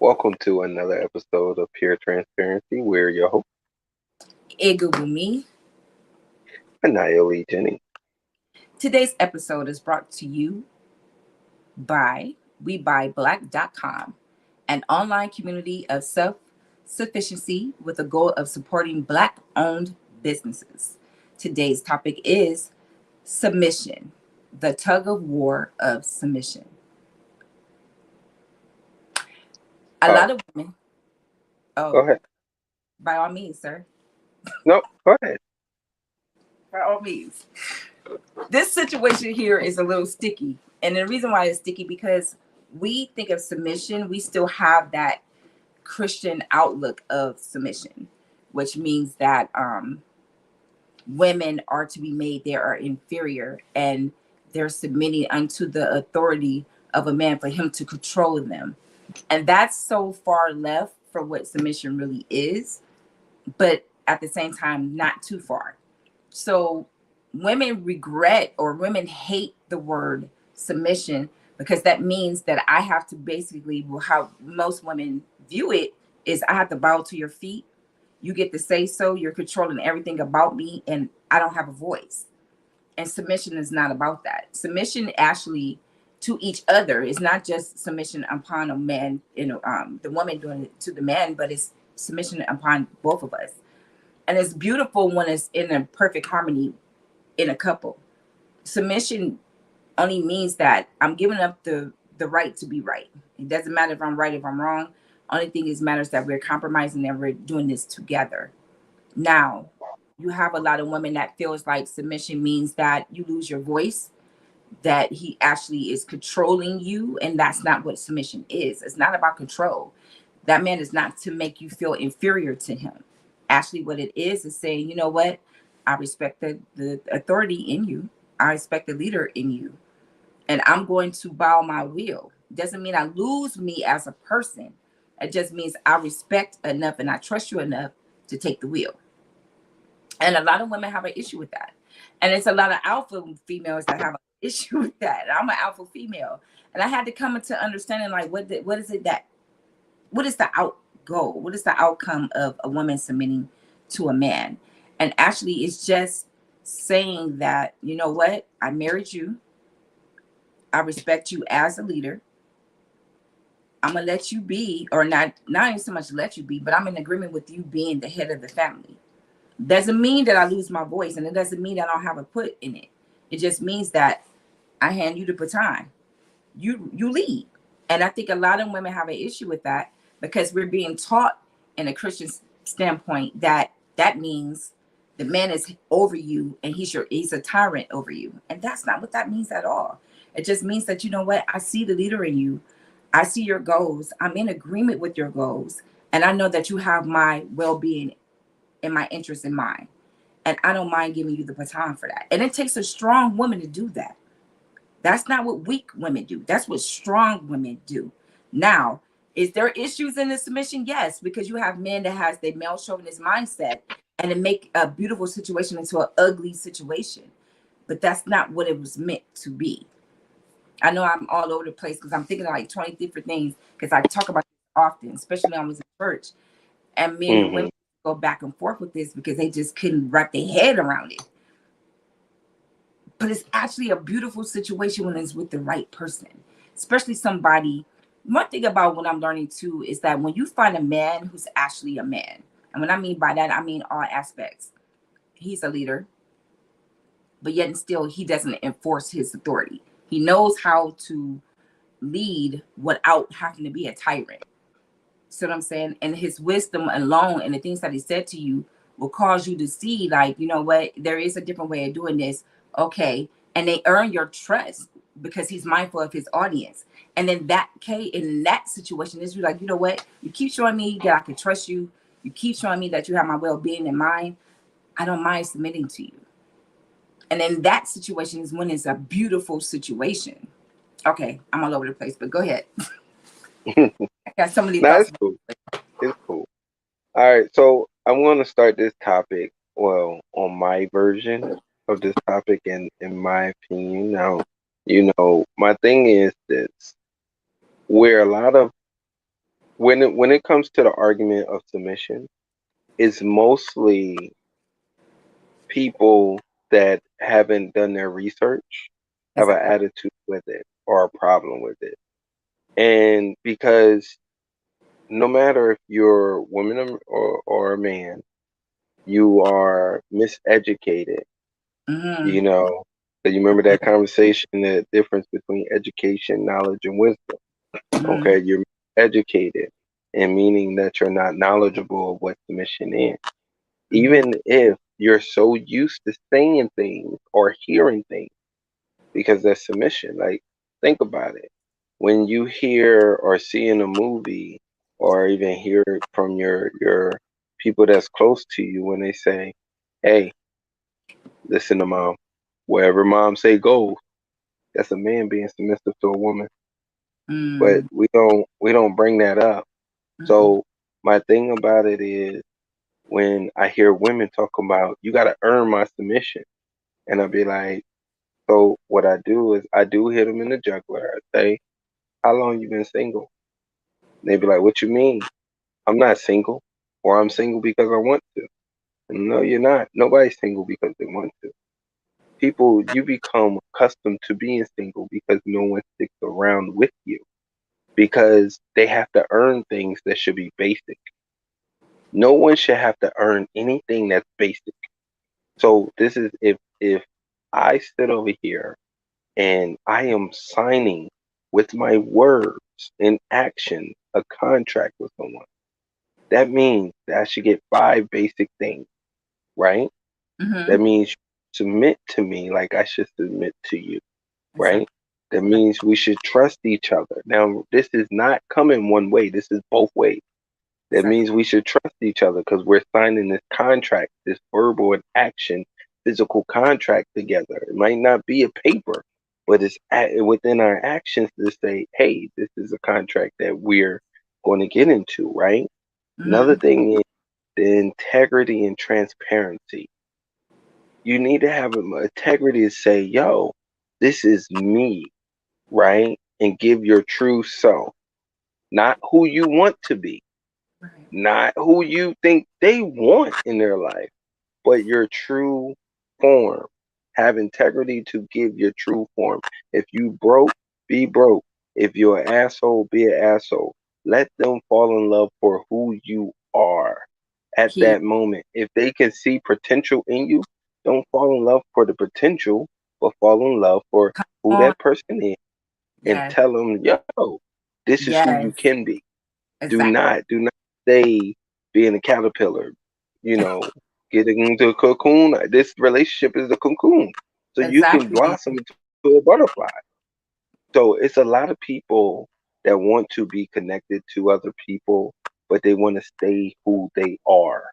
Welcome to another episode of Pure Transparency. We're your host, Igubumi. Anayoli Jenny. Today's episode is brought to you by WeBuyBlack.com, an online community of self-sufficiency with the goal of supporting Black-owned businesses. Today's topic is submission, the tug of war of submission. A Oh, lot of women, go oh, ahead. by all means, sir, No, go ahead. by all means. This situation here is a little sticky. And the reason why it's sticky because we think of submission, we still have that Christian outlook of submission, which means that women are to be made they are inferior and they're submitting unto the authority of a man for him to control them. And that's so far left for what submission really is, but at the same time, not too far. So women regret or women hate the word submission because that means that I have to basically, how most women view it is I have to bow to your feet. You get to say so. You're controlling everything about me, and I don't have a voice. And submission is not about that. Submission actually to each other is not just submission upon a man, the woman doing it to the man, but it's submission upon both of us. And it's beautiful when it's in a perfect harmony in a couple. Submission only means that I'm giving up the right to be right. It doesn't matter if I'm right, if I'm wrong. Only thing is matters that we're compromising and we're doing this together. Now, you have a lot of women that feels like submission means that you lose your voice, that he actually is controlling you, and that's not what submission is. It's not about control. That man is not to make you feel inferior to him. Actually, what it is saying, you know what? I respect the authority in you. I respect the leader in you. And I'm going to bow my will. Doesn't mean I lose me as a person. It just means I respect enough and I trust you enough to take the wheel. And a lot of women have an issue with that. And it's a lot of alpha females that have an issue with that. I'm an alpha female. And I had to come into understanding like what is it that what is the out goal? What is the outcome of a woman submitting to a man? And actually it's just saying that, you know what, I married you. I respect you as a leader. I'm gonna let you be, or not even so much let you be, but I'm in agreement with you being the head of the family. Doesn't mean that I lose my voice, and it doesn't mean that I don't have a put in it. It just means that I hand you the baton. You lead. And I think a lot of women have an issue with that because we're being taught in a Christian standpoint that that means the man is over you and he's a tyrant over you. And that's not what that means at all. It just means that, you know what, I see the leader in you. I see your goals. I'm in agreement with your goals. And I know that you have my well-being and my interest in mind. And I don't mind giving you the baton for that. And it takes a strong woman to do that. That's not what weak women do. That's what strong women do. Now, is there issues in the submission? Yes, because you have men that has the male chauvinist mindset and it make a beautiful situation into an ugly situation. But that's not what it was meant to be. I know I'm all over the place because I'm thinking of like 20 different things because I talk about this often, especially when I was in church. And men and Mm-hmm. women go back and forth with this because they just couldn't wrap their head around it. But it's actually a beautiful situation when it's with the right person, especially somebody. One thing about what I'm learning too is that when you find a man who's actually a man, and what I mean by that, I mean all aspects. He's a leader, but yet and still he doesn't enforce his authority. He knows how to lead without having to be a tyrant. See what I'm saying? And his wisdom alone and the things that he said to you will cause you to see, like, you know what, there is a different way of doing this. Okay. And they earn your trust because he's mindful of his audience. And in that case, in that situation, is like, you know what, you keep showing me that I can trust you. You keep showing me that you have my well-being in mind. I don't mind submitting to you. And in that situation is when it's a beautiful situation. Okay, I'm all over the place, but go ahead. I got so many Nah, thoughts. it's cool. It's cool. All right, so I want to start this topic, well, on my version of this topic and in my opinion. Now, my thing is this, where a lot of when it comes to the argument of submission, it's mostly people that haven't done their research have an Exactly. attitude with it or a problem with it. And because no matter if you're a woman or a man, you are miseducated, Mm-hmm. you know. So you remember that conversation, the difference between education, knowledge, and wisdom. Mm-hmm. Okay, you're educated, and meaning that you're not knowledgeable of what submission is. Mm-hmm. Even if you're so used to saying things or hearing things, because that's submission. Like, think about it. When you hear or see in a movie, or even hear it from your people that's close to you, when they say, "Hey, listen to mom," wherever mom say go, that's a man being submissive to a woman. But Mm-hmm. we don't bring that up. Mm-hmm. So my thing about it is when I hear women talk about you got to earn my submission, and I'll be like, so what I do is I do hit them in the jugular. I say, how long you been single? They be like, what you mean? I'm not single, or I'm single because I want to. No, you're not. Nobody's single because they want to. People, you become accustomed to being single because no one sticks around with you because they have to earn things that should be basic. No one should have to earn anything that's basic. So this is if I sit over here and I am signing with my words and action a contract with someone, that means that I should get five basic things, right? Mm-hmm. That means you submit to me like I should submit to you, right? Exactly. That Right. means we should trust each other. Now, this is not coming one way, this is both ways. That Exactly. means we should trust each other because we're signing this contract, this verbal and action, physical contract together. It might not be a paper, but it's within our actions to say, hey, this is a contract that we're going to get into, right? Another Mm-hmm. thing is the integrity and transparency. You need to have integrity to say, yo, this is me, right? And give your true self, not who you want to be, Right. not who you think they want in their life, but your true form. Have integrity to give your true form. If you broke, be broke. If you're an asshole, be an asshole. Let them fall in love for who you are at Period. that moment. If they can see potential in you, don't fall in love for the potential, but fall in love for who On. that person is and Yes. tell them, yo, this is who you Yes. can be. Exactly. Do not stay being a caterpillar, you know, getting into a cocoon. This relationship is a cocoon. So you can Exactly. blossom into a butterfly. So it's a lot of people that want to be connected to other people, but they want to stay who they are.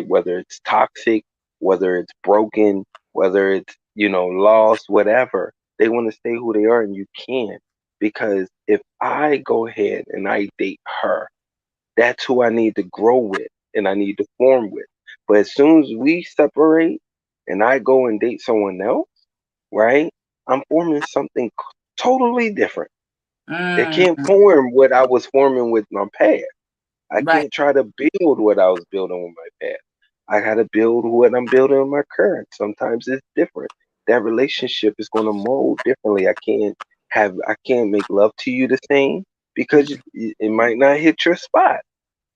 Whether it's toxic, whether it's broken, whether it's, lost, whatever, they want to stay who they are, and you can't. Because if I go ahead and I date her, that's who I need to grow with and I need to form with. But as soon as we separate and I go and date someone else, right? I'm forming something totally different. It can't Mm. form what I was forming with my past. I Right. can't try to build what I was building with my past. I got to build what I'm building with my current. Sometimes it's different. That relationship is going to mold differently. I can't make love to you the same because Mm. it might not hit your spot.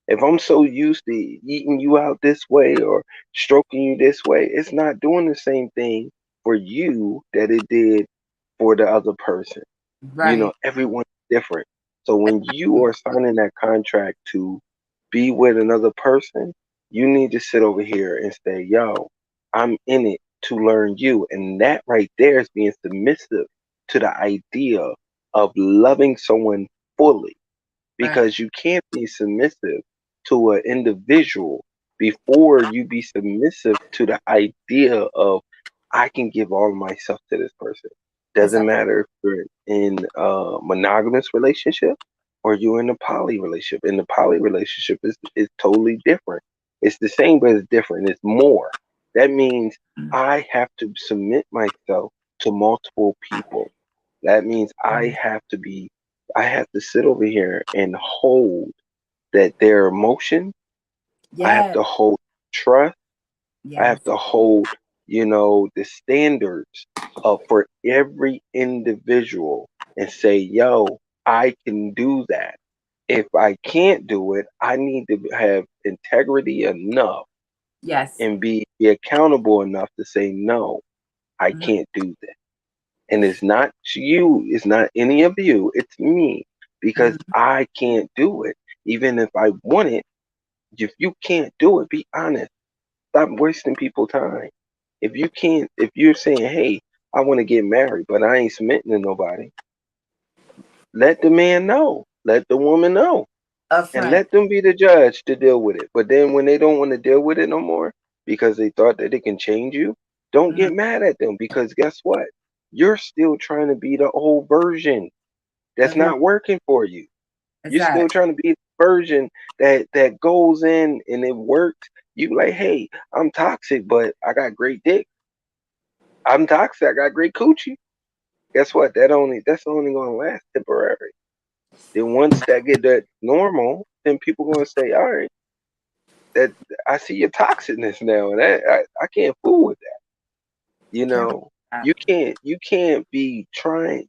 If I'm so used to eating you out this way or stroking you this way, it's not doing the same thing for you that it did for the other person. Right. Everyone's different. So when you are signing that contract to be with another person, you need to sit over here and say, yo, I'm in it to learn you. And that right there is being submissive to the idea of loving someone fully, Right. because you can't be submissive to an individual before you be submissive to the idea of I can give all of myself to this person. Doesn't Exactly. matter if you're in a monogamous relationship or you're in a poly relationship. In the poly relationship is totally different. It's the same, but it's different. It's more. That means Mm. I have to submit myself to multiple people. That means Right. I have to sit over here and hold. that their emotion, I have Yes. to hold trust. I have Yes. to hold, the standards up for every individual and say, yo, I can do that. If I can't do it, I need to have integrity enough Yes. and be accountable enough to say, no, I Mhm. can't do that. And it's not you, it's not any of you, it's me because Mhm. I can't do it. Even if I want it, if you can't do it, be honest. Stop wasting people time. If you can't, if you're saying, hey, I want to get married, but I ain't submitting to nobody, let the man know. Let the woman know. Up And front. let them be the judge to deal with it. But then when they don't want to deal with it no more because they thought that they can change you, don't Mhm. get mad at them because guess what? You're still trying to be the old version that's Agree. not working for you. You're still Exactly. trying to be the version that goes in and it works. You like, hey, I'm toxic, but I got great dick. I'm toxic, I got great coochie. Guess what? That's only gonna last temporary. Then once that get that normal, then people gonna say, all right, that I see your toxicness now, and I can't fool with that. You Can't believe know, that.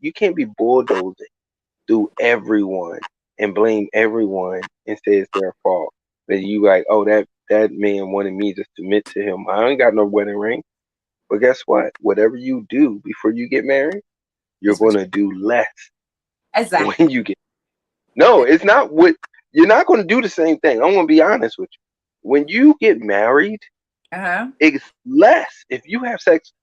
you can't be bulldozing through everyone and blame everyone and say it's their fault. That you like, oh, that man wanted me to submit to him. I ain't got no wedding ring, but guess what? Whatever you do before you get married, you're It's what gonna do less you, when exactly. you get. No, it's not what you're not gonna do the same thing. I'm gonna be honest with you. When you get married, Uh-huh. it's less. If you have sex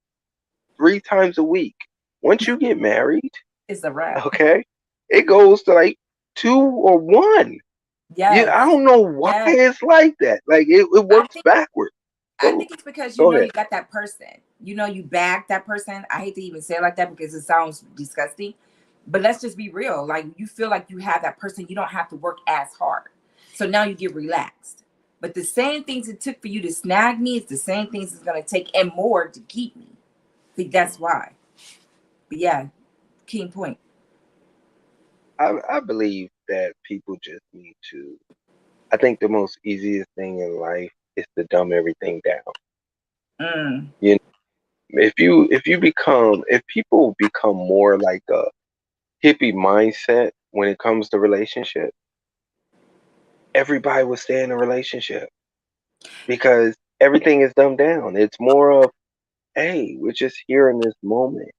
3 times a week, once you get married, It's a wrap. okay, it goes to like 2 or 1. I Yes. don't know why Yes. it's like that. Like it I works think backwards. I Go think it's because go ahead. you got that person. You bagged that person. I hate to even say it like that because it sounds disgusting. But let's just be real. Like you feel like you have that person, you don't have to work as hard. So now you get relaxed. But the same things it took for you to snag me is the same things it's gonna take and more to keep me. I think that's why. But yeah, key point. I believe that people just need to. I think the most easiest thing in life is to dumb everything down. Mm. You if people become more like a hippie mindset when it comes to relationship, everybody will stay in a relationship because everything is dumbed down. It's more of, hey, we're just here in this moment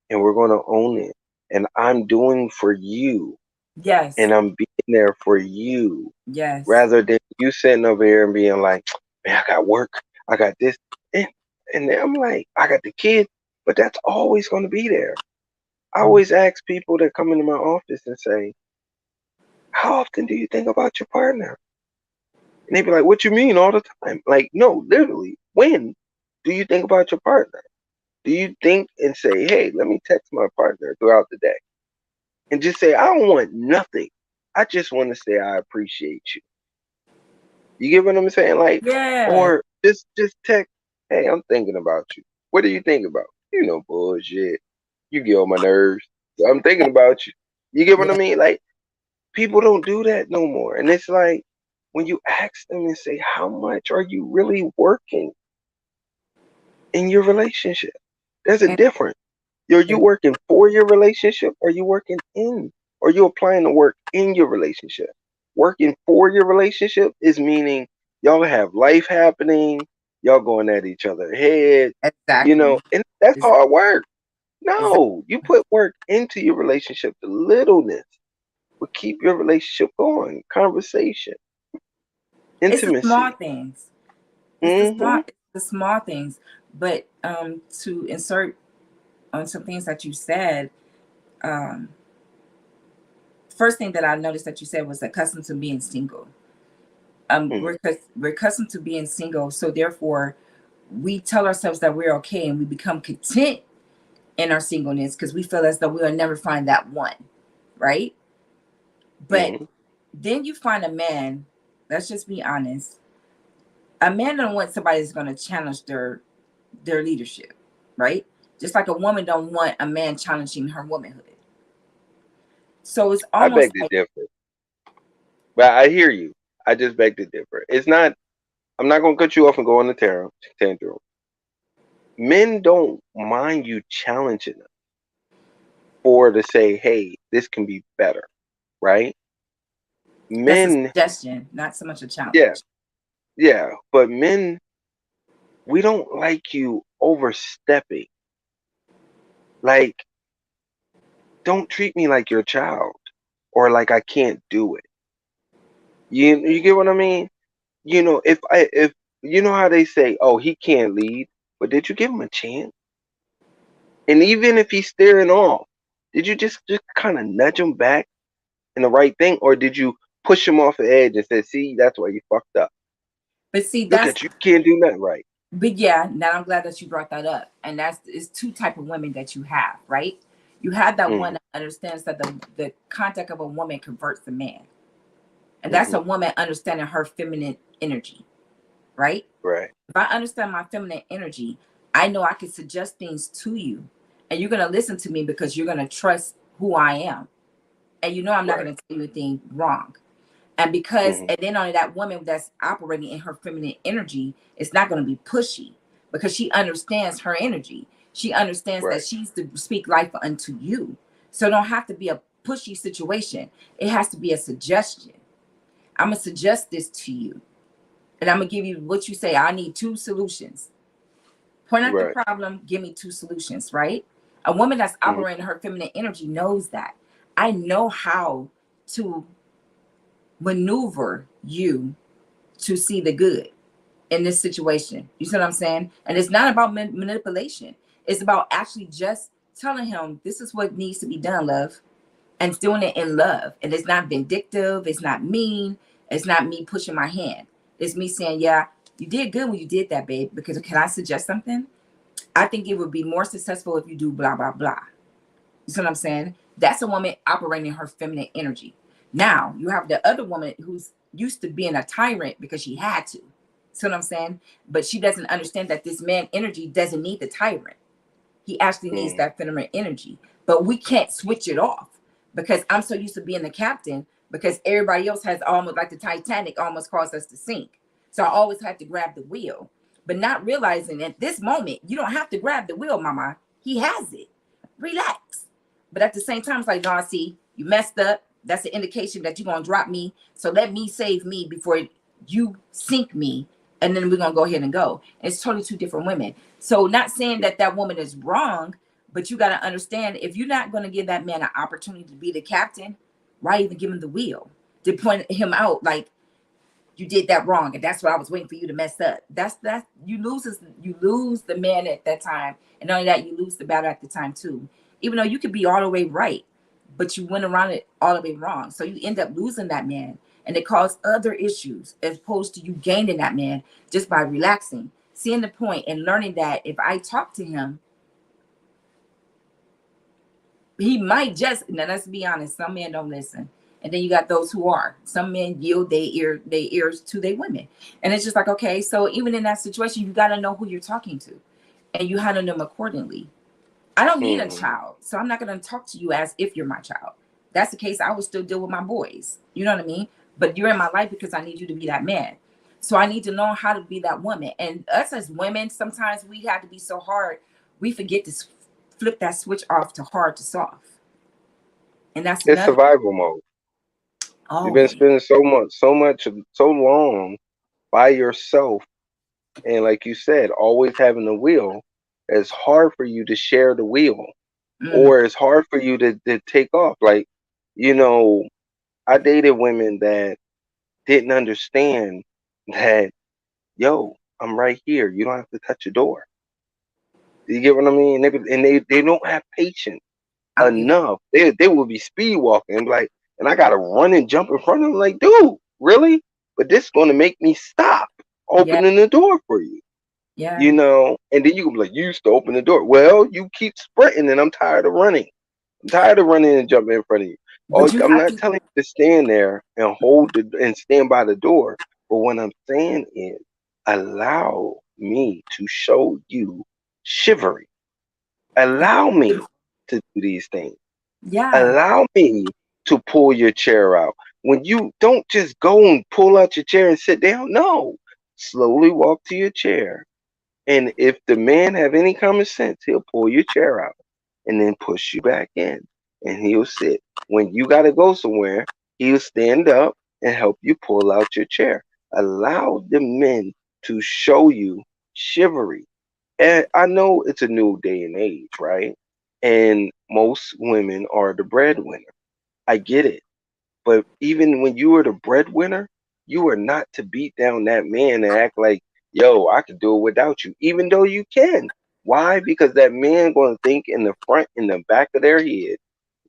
and we're gonna own it. And I'm doing for you Yes. and I'm being there for you Yes. rather than you sitting over here and being like, man, I got work, I got this, and, and I'm like, I got the kid, but that's always gonna be there. I Mm. always ask people that come into my office and say, how often do you think about your partner? And they be like, what you mean all the time? Like, no, literally, when do you think about your partner? Do you think and say, hey, let me text my partner throughout the day and just say, I don't want nothing. I just want to say I appreciate you. You get what I'm saying? Like, Yeah. or just text, hey, I'm thinking about you. What do you think about? Bullshit. You get on my nerves. So I'm thinking about you. You get what I Yeah. mean? Like, people don't do that no more. And it's like when you ask them and say, how much are you really working in your relationship? There's a And difference. Are you working for your relationship or you working in? Or you applying to work in your relationship? Working for your relationship is meaning y'all have life happening, y'all going at each other head, exactly. and that's Exactly. hard work. No, you put work into your relationship. The littleness will keep your relationship going. Conversation, It's the small intimacy. things. Hmm. It's the small things. But to insert on some things that you said, um, first thing that I noticed that you said was accustomed to being single. Hmm. We're accustomed to being single, so therefore we tell ourselves that we're okay and we become content in our singleness because we feel as though we'll never find that one, right? But Hmm. then you find a man, let's just be honest, a man don't want somebody that's going to challenge their leadership, right? Just like a woman don't want a man challenging her womanhood. So it's I almost beg to like differ, but I hear you. I just beg to differ. It's not. I'm not gonna cut you off and go on the tantrum. Men don't mind you challenging them for to say, "Hey, this can be better," right? That's a Men, suggestion, not so much a yeah, challenge. yeah, but men, we don't like you overstepping. Like, don't treat me like your child or like I can't do it. You get what I mean? If you know how they say, "Oh, he can't lead," but did you give him a chance? And even if he's staring off, did you just kind of nudge him back in the right thing, or did you push him off the edge and say, "See, that's why you fucked up. But see, Look that's at you, can't do nothing right." but yeah, now I'm glad that you brought that up. And that's is two type of women that you have, right? You have that one Hmm. that understands that the contact of a woman converts the man. And that's Hmm. a woman understanding her feminine energy, right? Right. If I understand my feminine energy, I know I can suggest things to you. And you're gonna listen to me because you're gonna trust who I am. And you know I'm not Right. gonna tell you anything wrong. And because, Hmm. and then only that woman that's operating in her feminine energy is not going to be pushy because she understands her energy. She understands that Right. she's to speak life unto you. So it don't have to be a pushy situation. It has to be a suggestion. I'm going to suggest this to you. And I'm going to give you what you say. I need two solutions. Point out the Right. problem, give me two solutions, right? A woman that's Hmm. operating her feminine energy knows that. I know how to maneuver you to see the good in this situation. You see what I'm saying? And it's not about manipulation. It's about actually just telling him this is what needs to be done, love, and doing it in love. And it's not vindictive. It's not mean. It's not me pushing my hand. It's me saying, yeah, you did good when you did that, babe. Because can I suggest something? I think it would be more successful if you do blah, blah, blah. You see what I'm saying? That's a woman operating her feminine energy. Now you have the other woman who's used to being a tyrant because she had to. See what I'm saying? But she doesn't understand that this man energy doesn't need the tyrant. He actually needs Hmm. that feminine energy. But we can't switch it off because I'm so used to being the captain because everybody else has almost like the Titanic almost caused us to sink. So I always have to grab the wheel, but not realizing at this moment, you don't have to grab the wheel, mama. He has it. Relax. But at the same time, it's like, no, see, you messed up. That's an indication that you're going to drop me. So let me save me before you sink me. And then we're going to go ahead and go. And it's totally two different women. So not saying that that woman is wrong, but you got to understand if you're not going to give that man an opportunity to be the captain, why even give him the wheel? To point him out like you did that wrong, and that's what I was waiting for you to mess up. That's you lose the man at that time, and not only that, you lose the battle at the time too. Even though you could be all the way right, but you went around it all the way wrong, so you end up losing that man, and it caused other issues as opposed to you gaining that man just by relaxing, seeing the point, and learning that if I talk to him, he might just now. Let's be honest. Some men don't listen, and then you got those who are. Some men yield their ears to their women, and it's just like okay. So even in that situation, you got to know who you're talking to, and you handle them accordingly. I don't need a Hmm. child, so I'm not going to talk to you as if you're my child. If that's the case. I would still deal with my boys. You know what I mean? But you're in my life because I need you to be that man. So I need to know how to be that woman. And us as women, sometimes we have to be so hard, we forget to flip that switch off to hard to soft. And that's It's another survival mode. You've been always. spending so long by yourself, and like you said, always having the wheel. It's hard for you to share the wheel, Mm, or it's hard for you to take off. Like, you know, I dated women that didn't understand that, yo, I'm right here. You don't have to touch the door. You get what I mean? They don't have patience I'll give enough. They will be speed walking and be like, and I gotta run and jump in front of them. Like, dude, really? But this is gonna make me stop yeah, opening the door for you. yeah. And then you can be like, you used to open the door. Well, you keep sprinting, and I'm tired of running. I'm tired of running and jumping in front of you. But you I'm have not to telling you to stand there and hold and stand by the door. But what I'm saying is, allow me to show you chivalry. Allow me give to do these things. yeah. Allow me to pull your chair out. when you don't just go and pull out your chair and sit down. No, slowly walk to your chair. And if the man have any common sense, he'll pull your chair out and then push you back in. And he'll sit. When you got to go somewhere, he'll stand up and help you pull out your chair. Allow the men to show you chivalry. And I know it's a new day and age, right? And most women are the breadwinner. I get it. But even when you are the breadwinner, you are not to beat down that man and act like, yo, I can do it without you, even though you can. Why? Because that man going to think in the front, in the back of their head,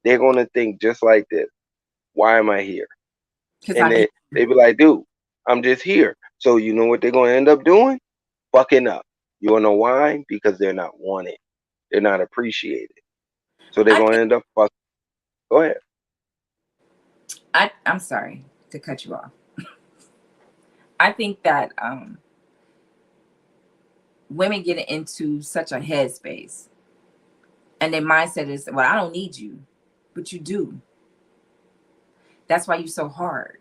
they're going to think just like this. Why am I here? Because I And need. they be like, dude, I'm just here. So you know what they're going to end up doing? Fucking up. You want to know why? Because they're not wanted. They're not appreciated. So they're I going to think. end up fucking. Go ahead. I'm sorry to cut you off. I think that women get into such a headspace, and their mindset is, "Well, I don't need you," but you do. That's why you're so hard.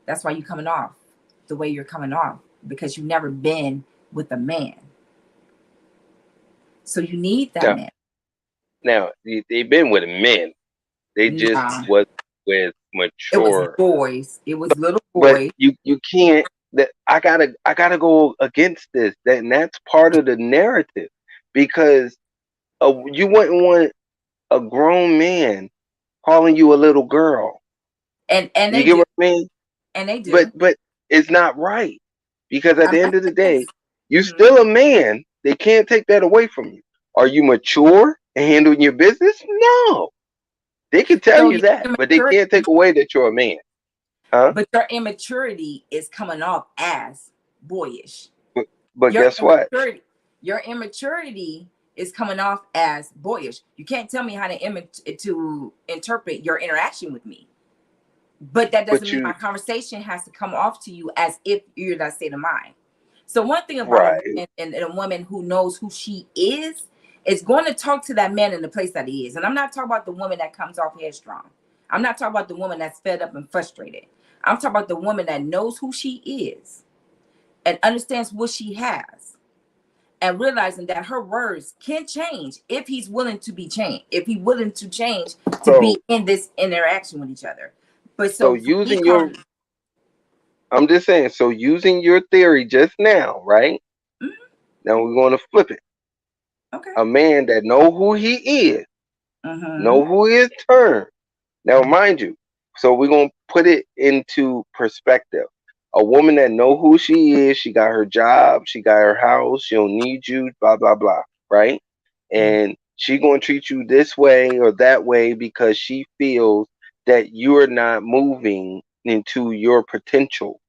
That's why you're coming off the way you're coming off, because you've never been with a man. So you need that Now, man. they've been with men. They just Nah, was with it was mature. boys. It was little But boys. you can't that I gotta go against this. And that's part of the narrative because you wouldn't want a grown man calling you a little girl. And You they get do. what I mean? And they But do. it's not right because at I'm the not end of the saying day, it's. you're Mhm. still a man. They can't take that away from you. Are you mature and handling your business? No. They can tell So you your that, but they can't immaturity, take away that you're a man. Huh? but your immaturity is coming off as boyish. But, but Your guess what? immaturity, your immaturity is coming off as boyish. You can't tell me how to interpret your interaction with me. But that doesn't But mean my you conversation has to come off to you as if you're that state of mind. So one thing about a right. woman and a woman who knows who she is going to talk to that man in the place that he is. And I'm not talking about the woman that comes off headstrong. I'm not talking about the woman that's fed up and frustrated. I'm talking about the woman that knows who she is and understands what she has, and realizing that her words can change if he's willing to be changed, if he's willing to change to be So in this interaction with each other. But so so for me using your calling, I'm just saying, so using your theory just now, right? mm, Now we're gonna flip it. okay, A man that know who he is, mm-hmm, know who his turn. Now mind you, so we're gonna put it into perspective. A woman that know who she is, she got her job, she got her house, she don't need you, blah blah blah, right? mm-hmm, And she gonna treat you this way or that way because she feels that you're not moving into your potential.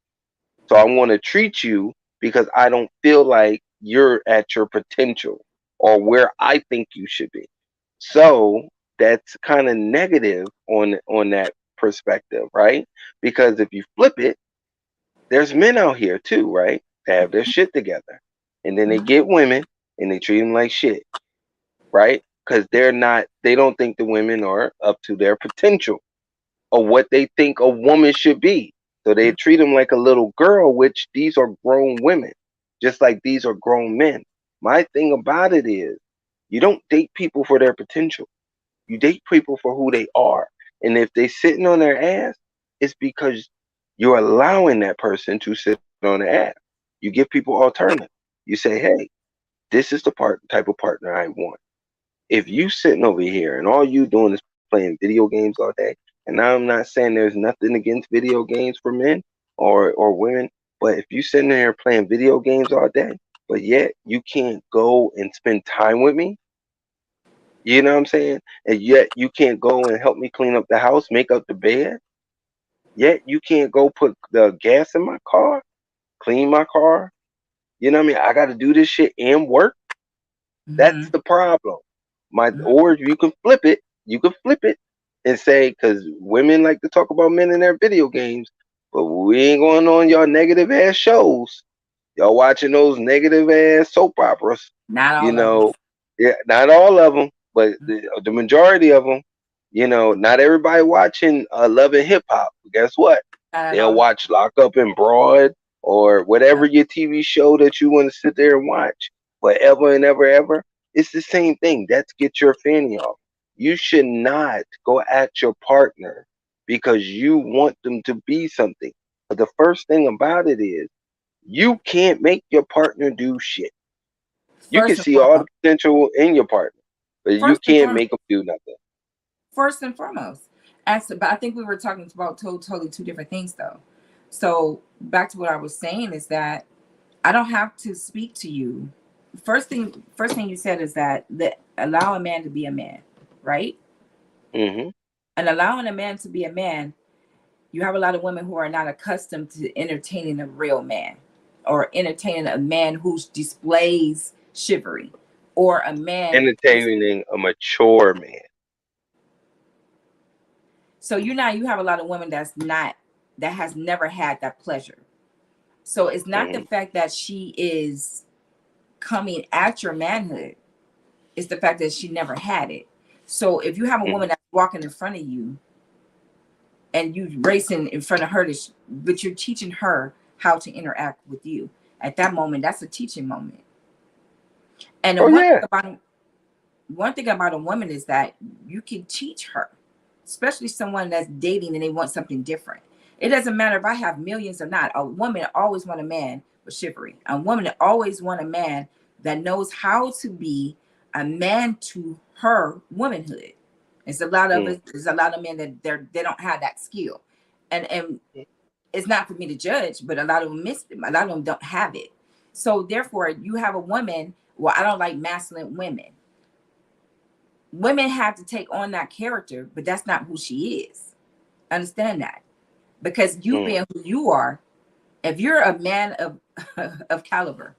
So I want to treat you because I don't feel like you're at your potential or where I think you should be. So that's kind of negative on that perspective, right? Because if you flip it, there's men out here too, right? They have their shit together. And then they mm-hmm, get women and they treat them like shit, right? Because they don't think the women are up to their potential or what they think a woman should be. So they treat them like a little girl, which these are grown women, just like these are grown men. My thing about it is, you don't date people for their potential. You date people for who they are. And if they sitting on their ass, it's because you're allowing that person to sit on the ass. You give people alternatives. You say, hey, this is the type of partner I want. If you sitting over here and all you doing is playing video games all day, and I'm not saying there's nothing against video games for men or women, but if you sitting there playing video games all day, but yet you can't go and spend time with me, you know what I'm saying? And yet you can't go and help me clean up the house, make up the bed, yet you can't go put the gas in my car, clean my car. You know what I mean? I got to do this shit and work. mm-hmm, That's the problem. mm-hmm. Or you can flip it. You can flip it and say, because women like to talk about men in their video games, but we ain't going on y'all negative ass shows. Y'all watching those negative ass soap operas. Not You all of them. know, yeah, not all of them, but the majority of them. not everybody watching Love and Hip Hop. Guess what? Not at They'll all. watch Lock Up and Broad or whatever your TV show that you want to sit there and watch forever and ever, ever. It's the same thing. That's get your fanny off. You should not go at your partner because you want them to be something. But the first thing about it is you can't make your partner do shit. You can First and see all the foremost. potential in your partner, but you First and can't foremost. make them do nothing. First and foremost. But I think we were talking about totally two different things, though. So back to what I was saying is that I don't have to speak to you. First thing you said is that allow a man to be a man, right? Hmm. And allowing a man to be a man, you have a lot of women who are not accustomed to entertaining a real man or entertaining a man who displays chivalry or a man who's, Entertaining a mature man. so you have a lot of women that has never had that pleasure. So it's not the Hmm. fact that she is coming at your manhood, it's the fact that she never had it. So if you have a Hmm. woman that's walking in front of you and you racing in front of her, but you're teaching her how to interact with you at that moment, that's a teaching moment. And the Oh yeah. one thing about a woman is that you can teach her, especially someone that's dating and they want something different. It doesn't matter if I have millions or not. A woman always want a man with chivalry. A woman always want a man that knows how to be a man to her womanhood. Mm. There's a lot of men that they don't have that skill, and it's not for me to judge, but a lot of them miss them. A lot of them don't have it. So therefore, you have a woman. Well, I don't like masculine women. Women have to take on that character, but that's not who she is. Understand that, because you Mm. being who you are, if you're a man of of caliber,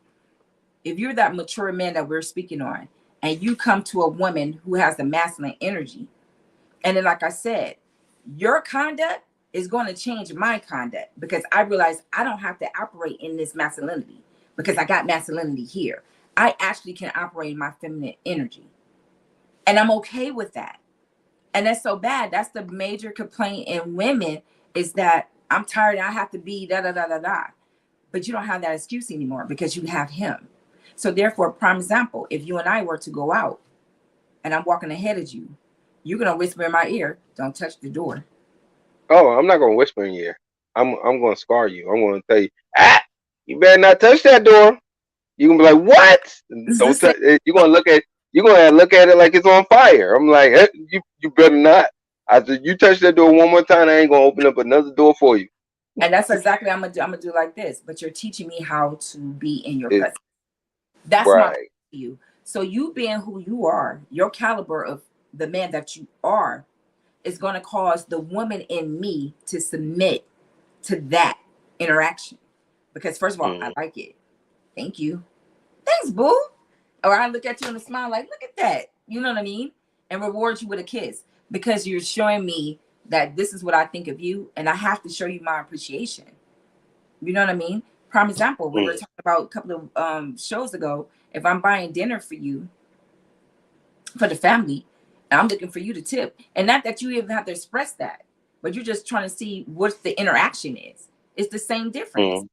if you're that mature man that we're speaking on, and you come to a woman who has the masculine energy, and then like I said, your conduct is going to change my conduct because I realize I don't have to operate in this masculinity because I got masculinity here. I actually can operate in my feminine energy, and I'm okay with that. And that's so bad. That's the major complaint in women is that I'm tired and I have to be da da da da da. But you don't have that excuse anymore because you have him. So therefore, prime example, if you and I were to go out and I'm walking ahead of you, you're gonna whisper in my ear, "Don't touch the door." Oh, I'm not gonna whisper in your ear. I'm gonna scar you. I'm gonna tell you, you better not touch that door. You gonna be like, what? This is the Don't same. touch. You're gonna look at it like it's on fire. I'm like, you better not. I said, you touch that door one more time, I ain't gonna open up another door for you. And that's exactly what I'm gonna do. I'm gonna do like this, but you're teaching me how to be in your It, presence. That's my point right. to you. So you being who you are, your caliber of the man that you are is going to cause the woman in me to submit to that interaction. Because first of all, I Mm. like it. Thank you. Thanks, boo. Or I look at you and smile like, look at that. You know what I mean? And reward you with a kiss because you're showing me that this is what I think of you, and I have to show you my appreciation. You know what I mean? Prime example, we were Mm. talking about a couple of shows ago. If I'm buying dinner for you, for the family, and I'm looking for you to tip, and not that you even have to express that, but you're just trying to see what the interaction is. It's the same difference. Mm.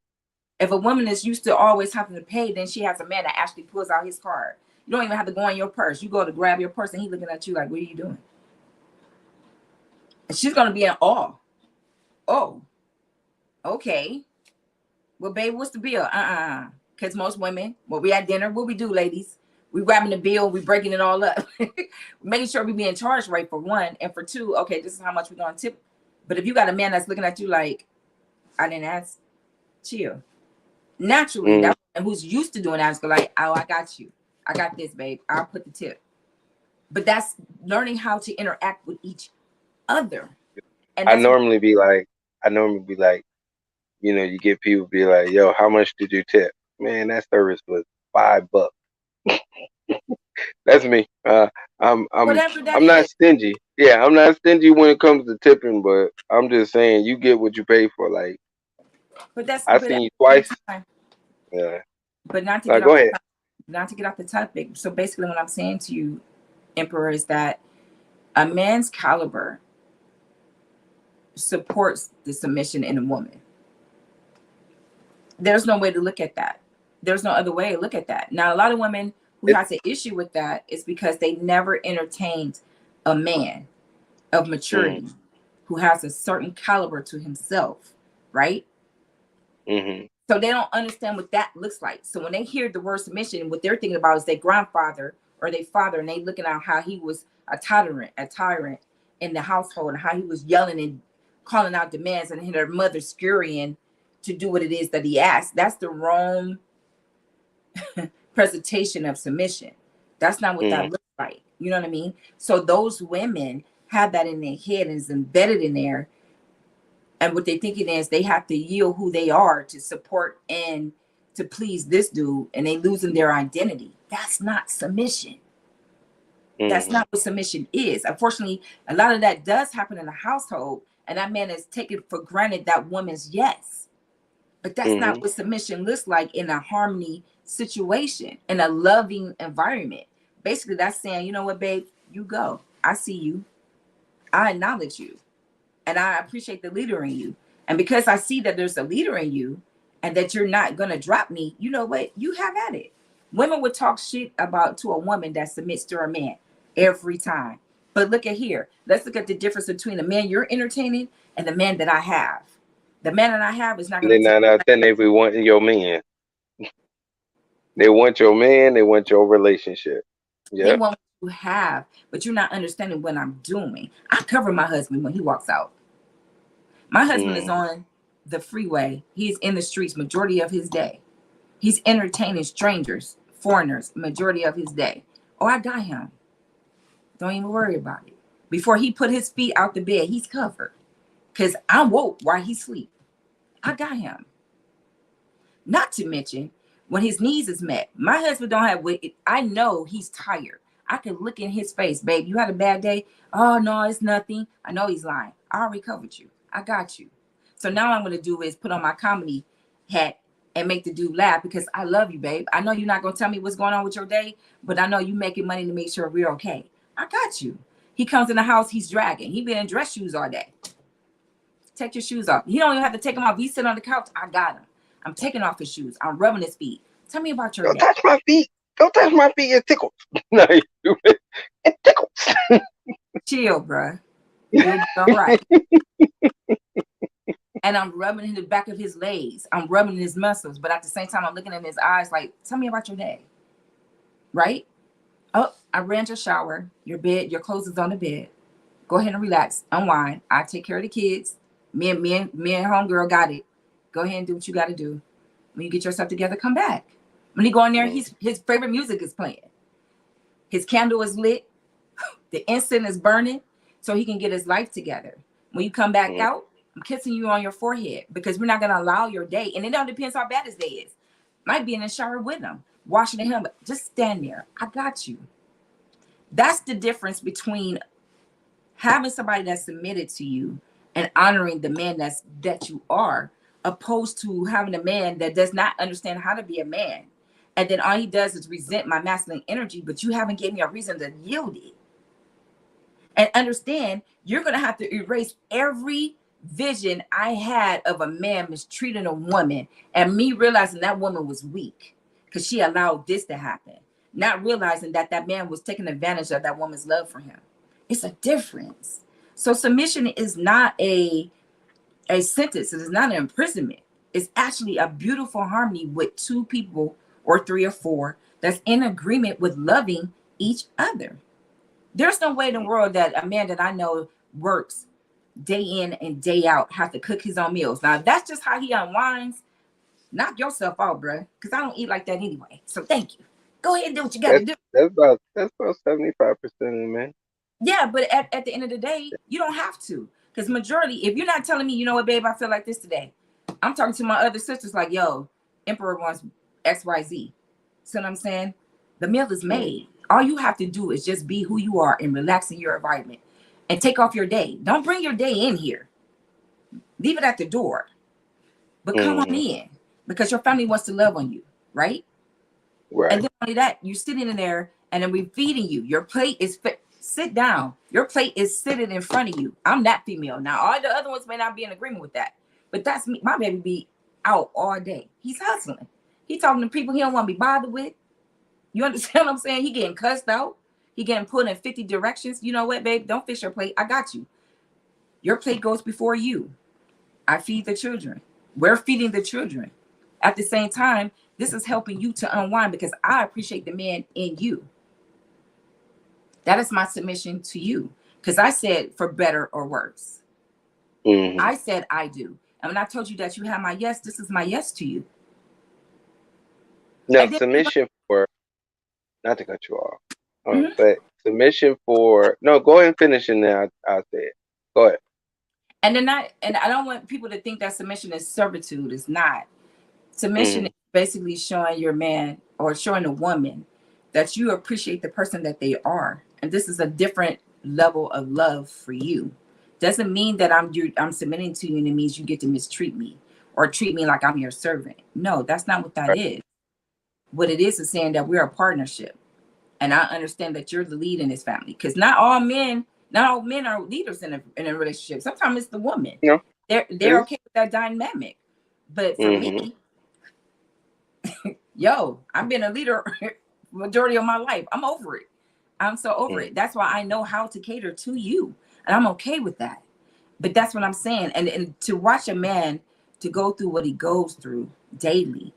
If a woman is used to always having to pay, then she has a man that actually pulls out his card. You don't even have to go in your purse. You go to grab your purse, and he's looking at you like, "What are you doing?" And she's gonna be in awe. Oh, okay. Well, babe, what's the bill? Because most women, when we at dinner, what we do, ladies? We grabbing the bill, we breaking it all up, making sure we being charged right for one, and for two, okay, this is how much we're gonna tip. But if you got a man that's looking at you like, I didn't ask, chill. Naturally, Mm. that who's used to doing that is like, oh, I got you, I got this, babe. I'll put the tip. But that's learning how to interact with each other, and I that's what. normally be like, I normally be like, you get people be like, yo, how much did you tip? Man, that service was $5. That's me. I'm I'm Whatever that I'm not is. stingy. Yeah, I'm not stingy when it comes to tipping, but I'm just saying you get what you pay for. Like I But seen at you the same twice. time, Yeah. but not to Now get go off the ahead. topic, not to get off the topic. So basically, what I'm saying to you, Emperor, is that A man's caliber supports the submission in a woman. There's no way to look at that. There's no other way to look at that. Now, a lot of women who It, has an issue with that is because they never entertained a man of mm, maturity who has a certain caliber to himself, right? mm-hmm, So they don't understand what that looks like. So when they hear the word submission, what they're thinking about is their grandfather or their father, and they looking at how he was a tyrant in the household, and how he was yelling and calling out demands, and their mother scurrying to do what it is that he asked. That's the wrong presentation of submission. That's not what that mm, looks like. You know what I mean? So those women have that in their head and it's embedded in there. And what they're thinking is they have to yield who they are to support and to please this dude, and they losing their identity. That's not submission. That's mm-hmm, not what submission is. Unfortunately, a lot of that does happen in the household, and that man is taking for granted that woman's yes. But that's not mm-hmm. what submission looks like in a harmony situation, in a loving environment. Basically, that's saying, you know what, babe, you go. I see you. I acknowledge you. And I appreciate the leader in you. And because I see that there's a leader in you and that you're not going to drop me, you know what? You have at it. Women would talk shit about to a woman that submits to a man every time. But look at here. Let's look at the difference between the man you're entertaining and the man that I have. The man that I have is not And going they to take. not out there, they be wanting your man. They want your man. They want your relationship. They Yep. want what you have, but you're not understanding what I'm doing. I cover my husband when he walks out. My husband is Mm, on the freeway. He's in the streets majority of his day. He's entertaining strangers, foreigners, majority of his day. Oh, I got him. Don't even worry about it. Before he put his feet out the bed, he's covered. Because I'm woke while he sleep. I got him. Not to mention when his needs is met. My husband don't have I know he's tired. I can look in his face, babe. You had a bad day? Oh no, it's nothing. I know he's lying. I already covered you. I got you. So now what I'm gonna do is put on my comedy hat and make the dude laugh because I love you, babe. I know you're not gonna tell me what's going on with your day, but I know you making money to make sure we're okay. I got you. He comes in the house, he's dragging. He been in dress shoes all day. Take your shoes off. You don't even have to take them off. He's sitting on the couch. I got him. I'm taking off his shoes. I'm rubbing his feet. Tell me about your don't day. touch my feet. Don't touch my feet. It tickles. No, you stupid. It tickles. Chill, bruh. You'll be all right. And I'm rubbing in the back of his legs. I'm rubbing his muscles. But at the same time, I'm looking in his eyes like, tell me about your day. Right? Oh, I ran your shower. Your bed, your clothes is on the bed. Go ahead and relax. Unwind. I take care of the kids. Me and homegirl got it. Go ahead and do what you got to do. When you get yourself together, come back. When you go in there, Mm, his favorite music is playing. His candle is lit. The incense is burning so he can get his life together. When you come back mm, out, I'm kissing you on your forehead because we're not going to allow your day. And it all depends how bad his day is. Might be in the shower with him, washing the helmet. Just stand there. I got you. That's the difference between having somebody that's submitted to you and honoring the man that you are, opposed to having a man that does not understand how to be a man. And then all he does is resent my masculine energy, but you haven't given me a reason to yield it. And understand you're going to have to erase every vision I had of a man mistreating a woman and me realizing that woman was weak because she allowed this to happen, not realizing that that man was taking advantage of that woman's love for him. It's a difference. So submission is not a sentence. It is not an imprisonment. It's actually a beautiful harmony with two people or three or four that's in agreement with loving each other. There's no way in the world that a man that I know works day in and day out have to cook his own meals. Now, if that's just how he unwinds, knock yourself out, bruh, because I don't eat like that anyway. So thank you. Go ahead and do what you got to that's do. that's about 75% of the men. Yeah, but at the end of the day, you don't have to. Because majority, if you're not telling me, you know what, babe, I feel like this today. I'm talking to my other sisters like, yo, Emperor wants XYZ. See what I'm saying? The meal is Mm, made. All you have to do is just be who you are and relax in your environment and take off your day. Don't bring your day in here. Leave it at the door. But come on mm-hmm. in because your family wants to love on you, right? And Right. then only that, you're sitting in there and then we're feeding you. Your plate is fit. Sit down. Your plate is sitting in front of you. I'm that female. Now, all the other ones may not be in agreement with that, but that's me. My baby be out all day. He's hustling. He talking to people he don't want to be bothered with. You understand what I'm saying? He getting cussed out. He getting put in 50 directions. You know what, babe? Don't fix your plate. I got you. Your plate goes before you. I feed the children. We're feeding the children. At the same time, this is helping you to unwind because I appreciate the man in you. That is my submission to you. Because I said for better or worse. Mm-hmm. I said I do. And when I told you that you have my yes, this is my yes to you. Now, And then submission for, not to cut you off, mhm. but submission for, no, go ahead and finish it now. I'll say it. Go ahead. And I don't want people to think that submission is servitude. It's not. Submission Mm-hmm. is basically showing your man or showing a woman that you appreciate the person that they are. And this is a different level of love for you. Doesn't mean that I'm submitting to you and it means you get to mistreat me or treat me like I'm your servant. No, that's not what that Right. is. What it is saying that we're a partnership. And I understand that you're the lead in this family. Because not all men are leaders in a relationship. Sometimes it's the woman. No, it They're is. okay with that dynamic. But for me, Mm-hmm. I've been a leader majority of my life. I'm over it. I'm so over Mm-hmm. it. That's why I know how to cater to you. And I'm okay with that. But that's what I'm saying. And to watch a man to go through what he goes through daily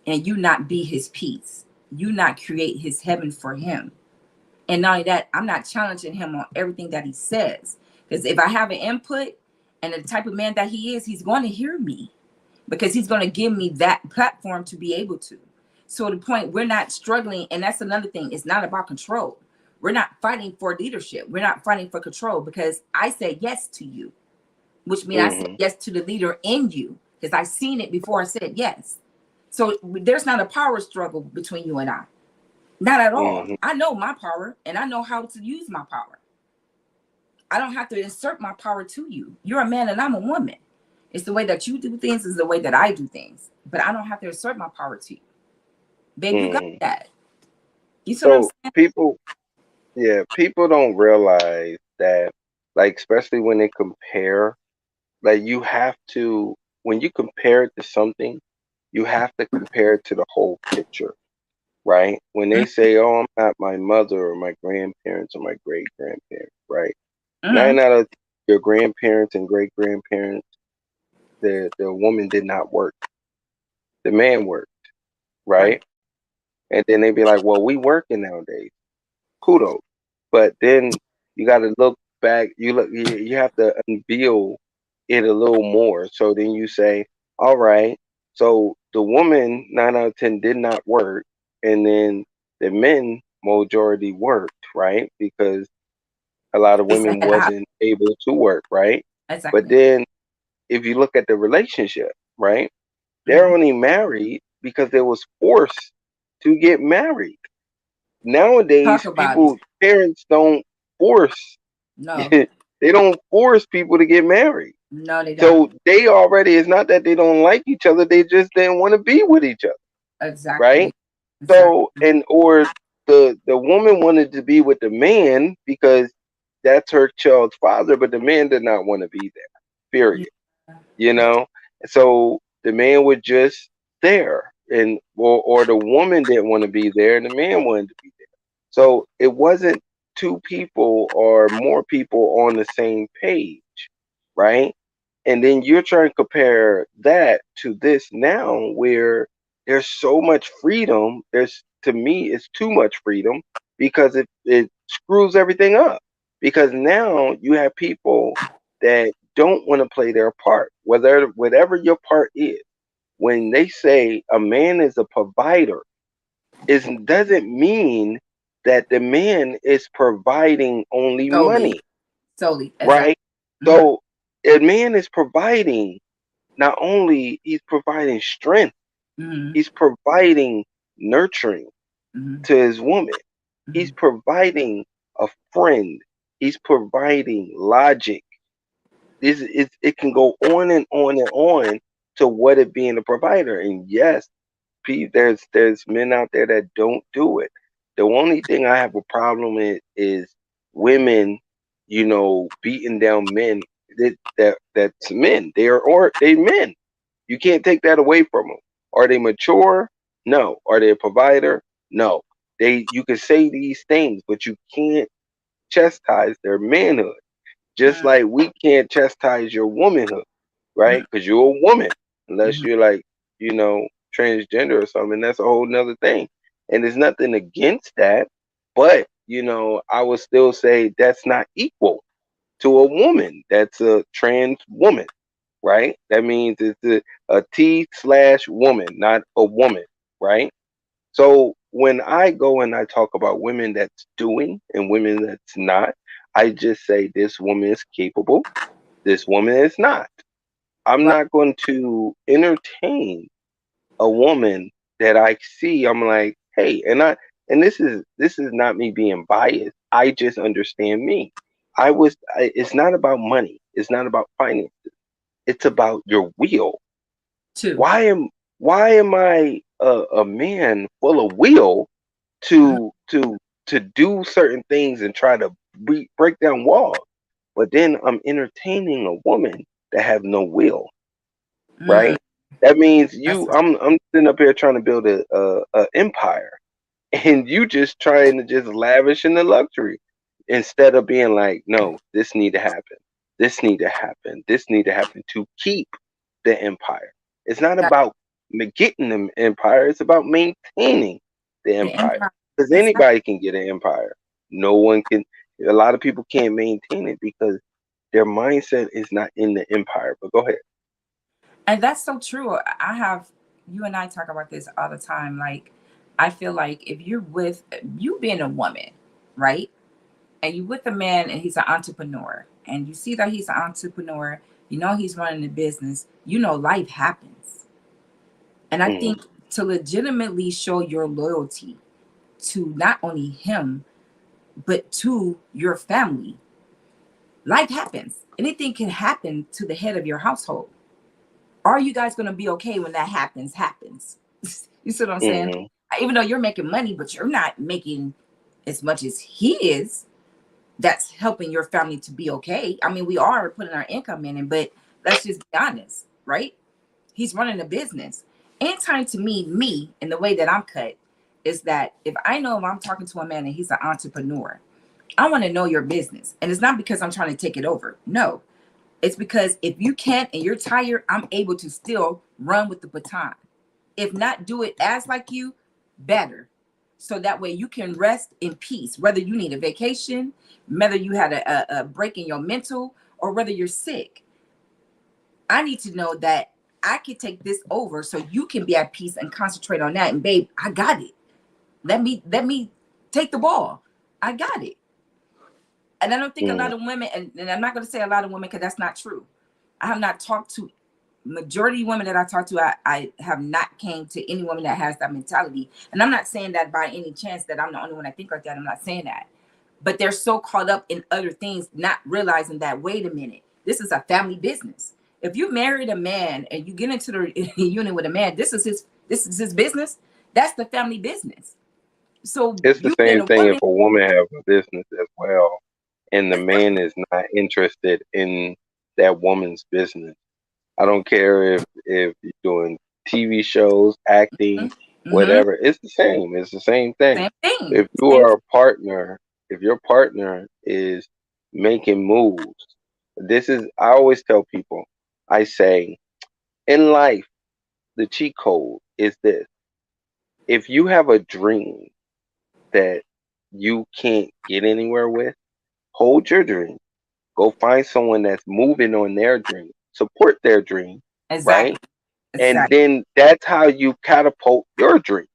and you not be his peace, you not create his heaven for him. And not only that, I'm not challenging him on everything that he says. Because if I have an input and the type of man that he is, he's going to hear me because he's going to give me that platform to be able to. So the point, we're not struggling, and that's another thing. It's not about control. We're not fighting for leadership. We're not fighting for control because I said yes to you, which means I said Mm-hmm. yes to the leader in you because I seen it before I said yes. So there's not a power struggle between you and I. Not at all. Mm-hmm. I know my power and I know how to use my power. I don't have to insert my power to you. You're a man and I'm a woman. It's the way that you do things, is the way that I do things. But I don't have to assert my power to you. Babe, you got Mm-hmm. that. You see what I'm So saying? people, yeah, people don't realize that, like, especially when they compare, like, you have to, when you compare it to something, you have to compare it to the whole picture, right? When they say, "Oh, I'm not my mother or my grandparents or my great grandparents," right? Mm-hmm. 9 out of your grandparents and great grandparents, the woman did not work, the man worked, Right. right? And then they be like, "Well, we working nowadays." Kudos. But then you got to look back. You have to unveil it a little more. So then you say, all right, so the woman 9 out of 10 did not work, and then the men majority worked, right? Because a lot of They said women the house. wasn't able to work, right? But Exactly. then if you look at the relationship, right, they're Mm-hmm. only married because they was forced to get married. Talk Nowadays, about it. people, parents don't force, No. they don't force people to get married. No, they don't. So they already, it's not that they don't like each other, they just didn't want to be with each other, Exactly. right? Exactly. So, and or the woman wanted to be with the man because that's her child's father, but the man did not want to be there. Yeah. Period. You know? So the man was just there, and or the woman didn't want to be there and the man wanted to be there. So it wasn't two people or more people on the same page, right? And then you're trying to compare that to this now where there's so much freedom. There's, to me, it's too much freedom because it screws everything up. Because now you have people that don't want to play their part, whatever your part is. When they say a man is a provider, it doesn't mean that the man is providing only Solely. money, Solely. Exactly. right? Mm-hmm. So a man is providing, not only he's providing strength, Mm-hmm. he's providing nurturing Mm-hmm. to his woman. He's Mm-hmm. providing a friend. He's providing logic. It can go on and on and on to what it being a provider. And yes, there's men out there that don't do it. The only thing I have a problem with is women, beating down men. That's men. They men. You can't take that away from them. Are they mature? No. Are they a provider? No. You can say these things, but you can't chastise their manhood. Just like we can't chastise your womanhood, right? Because you're a woman, unless Mm-hmm. you're like, you know, transgender or something. That's a whole nother thing. And there's nothing against that, but I would still say that's not equal to a woman. That's a trans woman, right? That means it's a T slash woman, not a woman, right? So when I go and I talk about women that's doing and women that's not, I just say this woman is capable, this woman is not. I'm Right. not going to entertain a woman that I see. I'm like, hey, and this is not me being biased. I just understand me. It's not about money. It's not about finance. It's about your will. Two. Why am I a man full of will Mm-hmm. to do certain things and try to break down walls, but then I'm entertaining a woman that have no will, Mm, right? That means that's I'm sitting up here trying to build a empire, and you just trying to just lavish in the luxury instead of being like, no, this need to happen, this need to happen, this need to happen to keep the empire. It's not that about getting the empire, it's about maintaining the the empire, empire. because Exactly. anybody can get an empire. No one can. A lot of people can't maintain it because their mindset is not in the empire. But go ahead. And that's so true. I have you and I talk about this all the time. Like, I feel like if you're with you being a woman, right? And you with a man and he's an entrepreneur, and you see that he's an entrepreneur, you know he's running a business, you know life happens. And I Hmm. think to legitimately show your loyalty to not only him, but to your family, life happens. Anything can happen to the head of your household. Are you guys going to be okay when that happens? You see what I'm saying? Hmm. Even though you're making money, but you're not making as much as he is, that's helping your family to be okay. I mean, we are putting our income in it, but let's just be honest, right? He's running a business. Anytime to me, and the way that I'm cut is that if I know if I'm talking to a man and he's an entrepreneur, I want to know your business. And it's not because I'm trying to take it over. No, it's because if you can't and you're tired, I'm able to still run with the baton. If not, do it as like you, better. So that way you can rest in peace, whether you need a vacation, whether you had a break in your mental, or whether you're sick. I need to know that I can take this over so you can be at peace and concentrate on that. And babe, I got it. Let me take the ball. I got it. And I don't think a Hmm. lot of women, and I'm not going to say a lot of women because that's not true. I have not talked to majority of women that I talk to. I have not came to any woman that has that mentality. And I'm not saying that by any chance that I'm the only one that think like that. I'm not saying that. But they're so caught up in other things, not realizing that, wait a minute, this is a family business. If you married a man and you get into the union with a man, this is his business. That's the family business. So It's the you being same a thing if woman, a woman have a business as well, and the man exactly. is not interested in that woman's business. I don't care if you're doing TV shows, acting, Mm-hmm. whatever. It's the same. It's the same thing. Same thing. If you Same are thing. a partner, if your partner is making moves, I always tell people, I say, in life, the cheat code is this. If you have a dream that you can't get anywhere with, hold your dream. Go find someone that's moving on their dream. Support their dream, right? Exactly. And Exactly. then that's how you catapult your dream,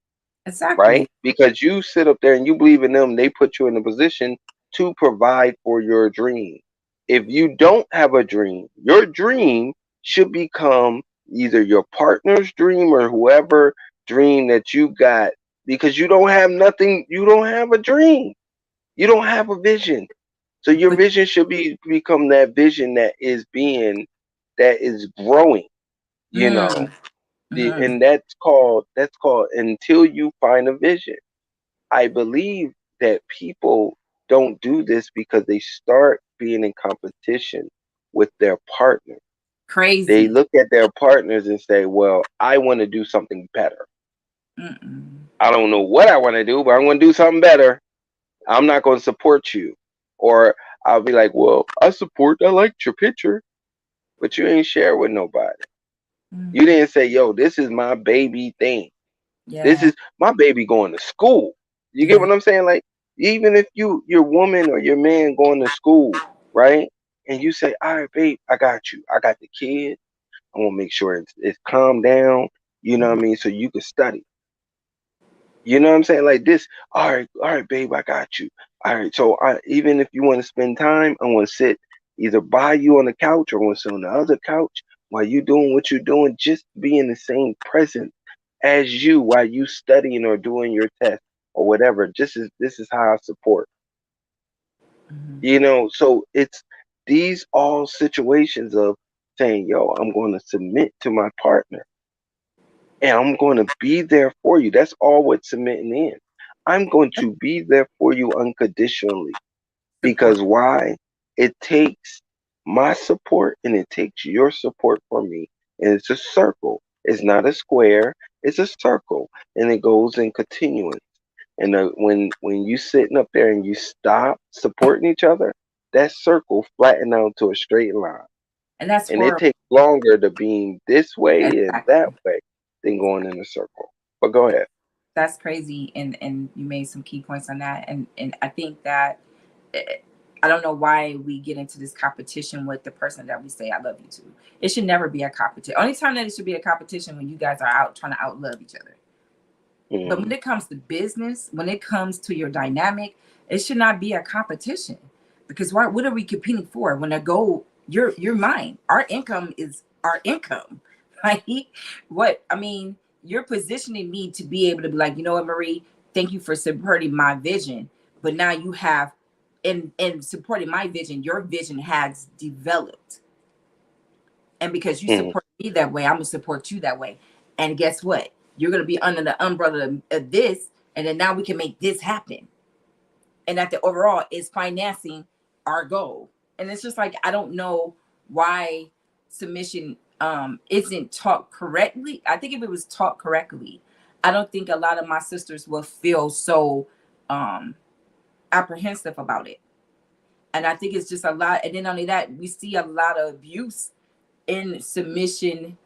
Exactly. right? Because you sit up there and you believe in them, they put you in a position to provide for your dream. If you don't have a dream, your dream should become either your partner's dream or whoever dream that you got, because you don't have nothing, you don't have a dream. You don't have a vision. So your But vision should become that vision that is growing, you know. mm, mhm. And that's called until you find a vision. I believe that people don't do this because they start being in competition with their partner. They Crazy. look at their partners and say, well, I want to do something better. Mm-mm. I don't know what I want to do, but I'm going to do something better. I'm not going to support you. Or I'll be like, well, I liked your picture, but you ain't share with nobody. You Mm. didn't say, yo, this is my baby thing. This Yeah. is my baby going to school. You get Yeah. what I'm saying? Like, even if your woman or your man going to school, right? And you say, all right, babe, I got you. I got the kid. I want to make sure it's calmed down. You know what Mhm. I mean? So you can study. You know what I'm saying? Like this. All right, babe, I got you. All right. So even if you want to spend time, I want to sit either by you on the couch or I want to sit on the other couch while you doing what you're doing. Just be in the same presence as you while you studying or doing your test or whatever. Just as this is how I support. Mhm. You know, so it's these all situations of saying, yo, I'm going to submit to my partner and I'm going to be there for you. That's all what submitting is. I'm going to be there for you unconditionally Support. because why? It takes my support and it takes your support for me. And it's a circle. It's not a square. It's a circle, and it goes in continuance. And when you sitting up there and you stop supporting each other, that circle flatten out to a straight line. And that's And it horrible. takes longer to being this way and that Exactly. way than going in a circle. But go ahead. That's crazy. And you made some key points on that. And I think that eh, I don't know why we get into this competition with the person that we say I love you to. It should never be a competition. Only time that it should be a competition when you guys are out trying to outlove each other. But when Mm, it comes to business, when it comes to your dynamic, it should not be a competition. Because why what are we competing for? When a goal, you're mine. Our income is our income. Like what I mean, you're positioning me to be able to be like, you know what, Marie, thank you for supporting my vision. But now you have in supporting my vision, your vision has developed. And because you mm, support me that way, I'm gonna support you that way. And guess what? You're gonna be under the umbrella of this, and then now we can make this happen. And that the overall is financing our goal. And it's just like I don't know why submission isn't taught correctly. I think if it was taught correctly, I don't think a lot of my sisters will feel so um apprehensive about it. And I think it's just a lot. And then only that, we see a lot of abuse in submission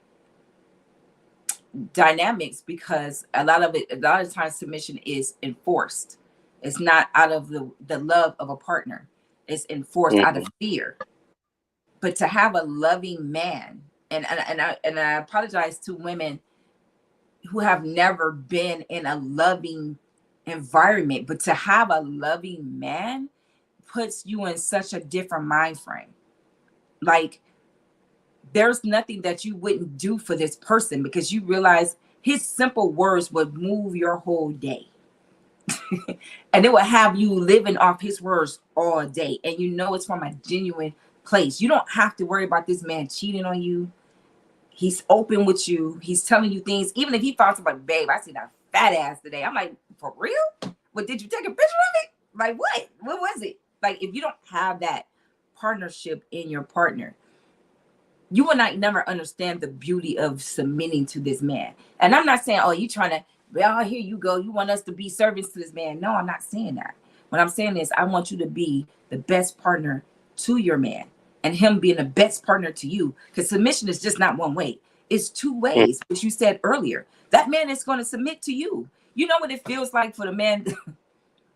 dynamics because a lot of times submission is enforced. It's not out of the love of a partner. It's enforced out of mm, fear. But to have a loving man, and I apologize to women who have never been in a loving environment, but to have a loving man puts you in such a different mind frame. Like there's nothing that you wouldn't do for this person because you realize his simple words would move your whole day. And it will have you living off his words all day. And you know it's from a genuine place. You don't have to worry about this man cheating on you. He's open with you. He's telling you things. Even if he finds about, babe, I see that fat ass today. I'm like, for real? What, did you take a picture of it? Like what? What was it? Like if you don't have that partnership in your partner, you will not never understand the beauty of submitting to this man. And I'm not saying, oh, you trying to, well, here you go. You want us to be servants to this man. No, I'm not saying that. What I'm saying is I want you to be the best partner to your man and him being the best partner to you. Because submission is just not one way. It's two mm. ways, which you said earlier. That man is going to submit to you. You know what it feels like for the man.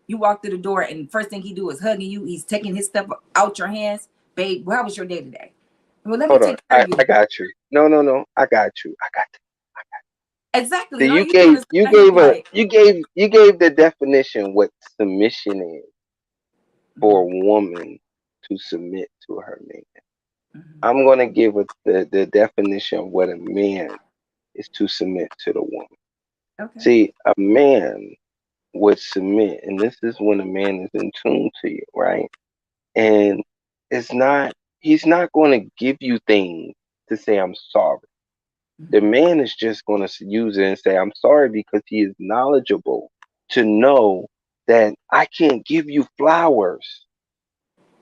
You walk through the door and first thing he do is hugging you. He's taking his stuff out your hands. Babe, how was your day today? Well, let me Hold on. take care of you I today. got you. No, no, no. I got you. I got you. So Exactly. And all you doing is looking at him like, you gave the definition what submission is for mhm, a woman to submit to her man. mhm. I'm gonna give it the definition of what a man is to submit to the woman. Okay. See, a man would submit, and this is when a man is in tune to you, right? And it's not he's not going to give you things to say I'm sorry. The Mhm. man is just going to use it and say I'm sorry because he is knowledgeable to know that I can't give you flowers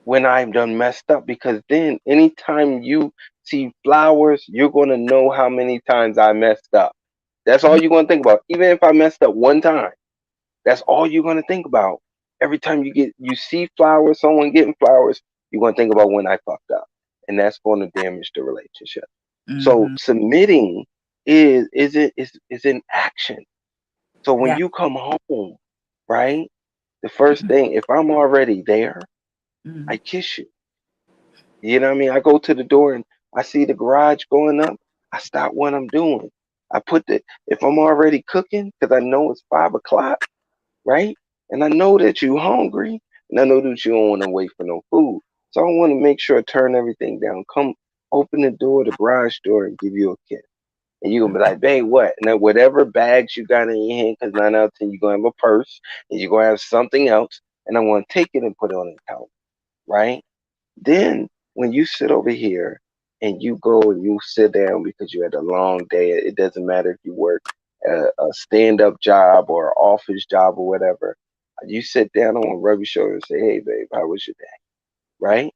when I'm done messed up, because then anytime you see flowers, you're gonna know how many times I messed up. That's all you're gonna think about. Even if I messed up one time, that's all you're gonna think about. Every time you see flowers, someone getting flowers, you're gonna think about when I fucked up, and that's going to damage the relationship. So Mm-hmm. submitting is in action. So when Yeah. you come home, right, the first thing, if I'm already there, Mm-hmm. I kiss you. You know what I mean? I go to the door and I see the garage going up. I stop what I'm doing. I put the if I'm already cooking because I know it's 5 o'clock, right? And I know that you hungry, and I know that you don't want to wait for no food. So I want to make sure I turn everything down. Come open the door, the garage door, and give you a kiss. And you're gonna be like, babe, what? And then whatever bags you got in your hand, because 9 out of 10 you're gonna have a purse and you're gonna have something else, and I want to take it and put it on the couch, right? Then when you sit over here and you go and you sit down because you had a long day, it doesn't matter if you work a stand up job or an office job or whatever. You sit down, I want to rub your shoulder and say, hey, babe, how was your day? Right?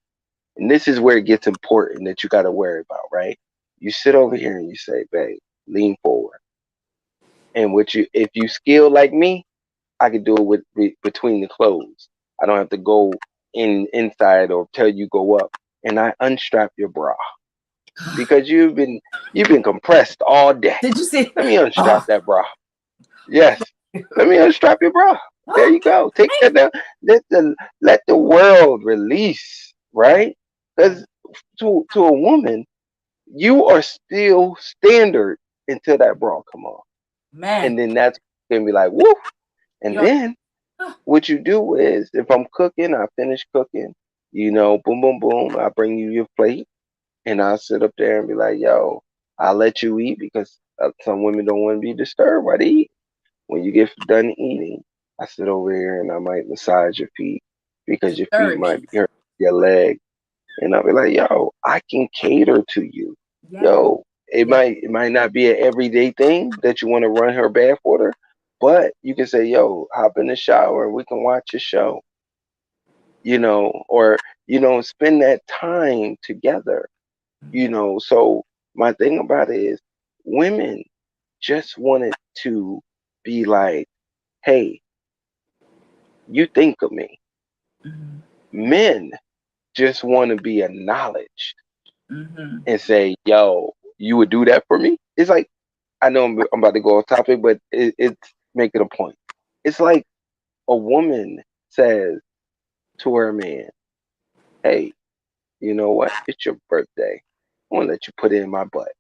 And this is where it gets important that you got to worry about, right? You sit over here and you say, babe, lean forward. And if you skilled like me, I could do it between the clothes. I don't have to go inside or tell you go up. And I unstrap your bra because you've been compressed all day. Did you see? Let me unstrap Oh, that bra. Yes, let me unstrap your bra. There oh, you go. Take that down. Let the world release, right? yeah, Because to a woman, you are still standard until that bra come off, man, and then that's gonna be like woo. And you're. then what you do is, if I'm cooking, I finish cooking, boom, boom, boom, I bring you your plate, and I'll sit up there and be like, yo, I'll let you eat because some women don't want to be disturbed while they eat. When you get done eating, I sit over here and I might massage your feet because your feet might Disturbing. be hurting your leg, and I'll be like, yo, I can cater to you. Yeah, Yo, it yeah. might not be an everyday thing that you want to run her bath water, but you can say, yo, hop in the shower and we can watch a show, or spend that time together, So my thing about it is, women just wanted to be like, hey, you think of me. Mm-hmm. Men just want to be acknowledged Mm-hmm. and say, yo, you would do that for me? It's like, I know I'm about to go off topic, but it's making a point. It's like a woman says to her man, hey, you know what? It's your birthday. I want to let you put it in my butt.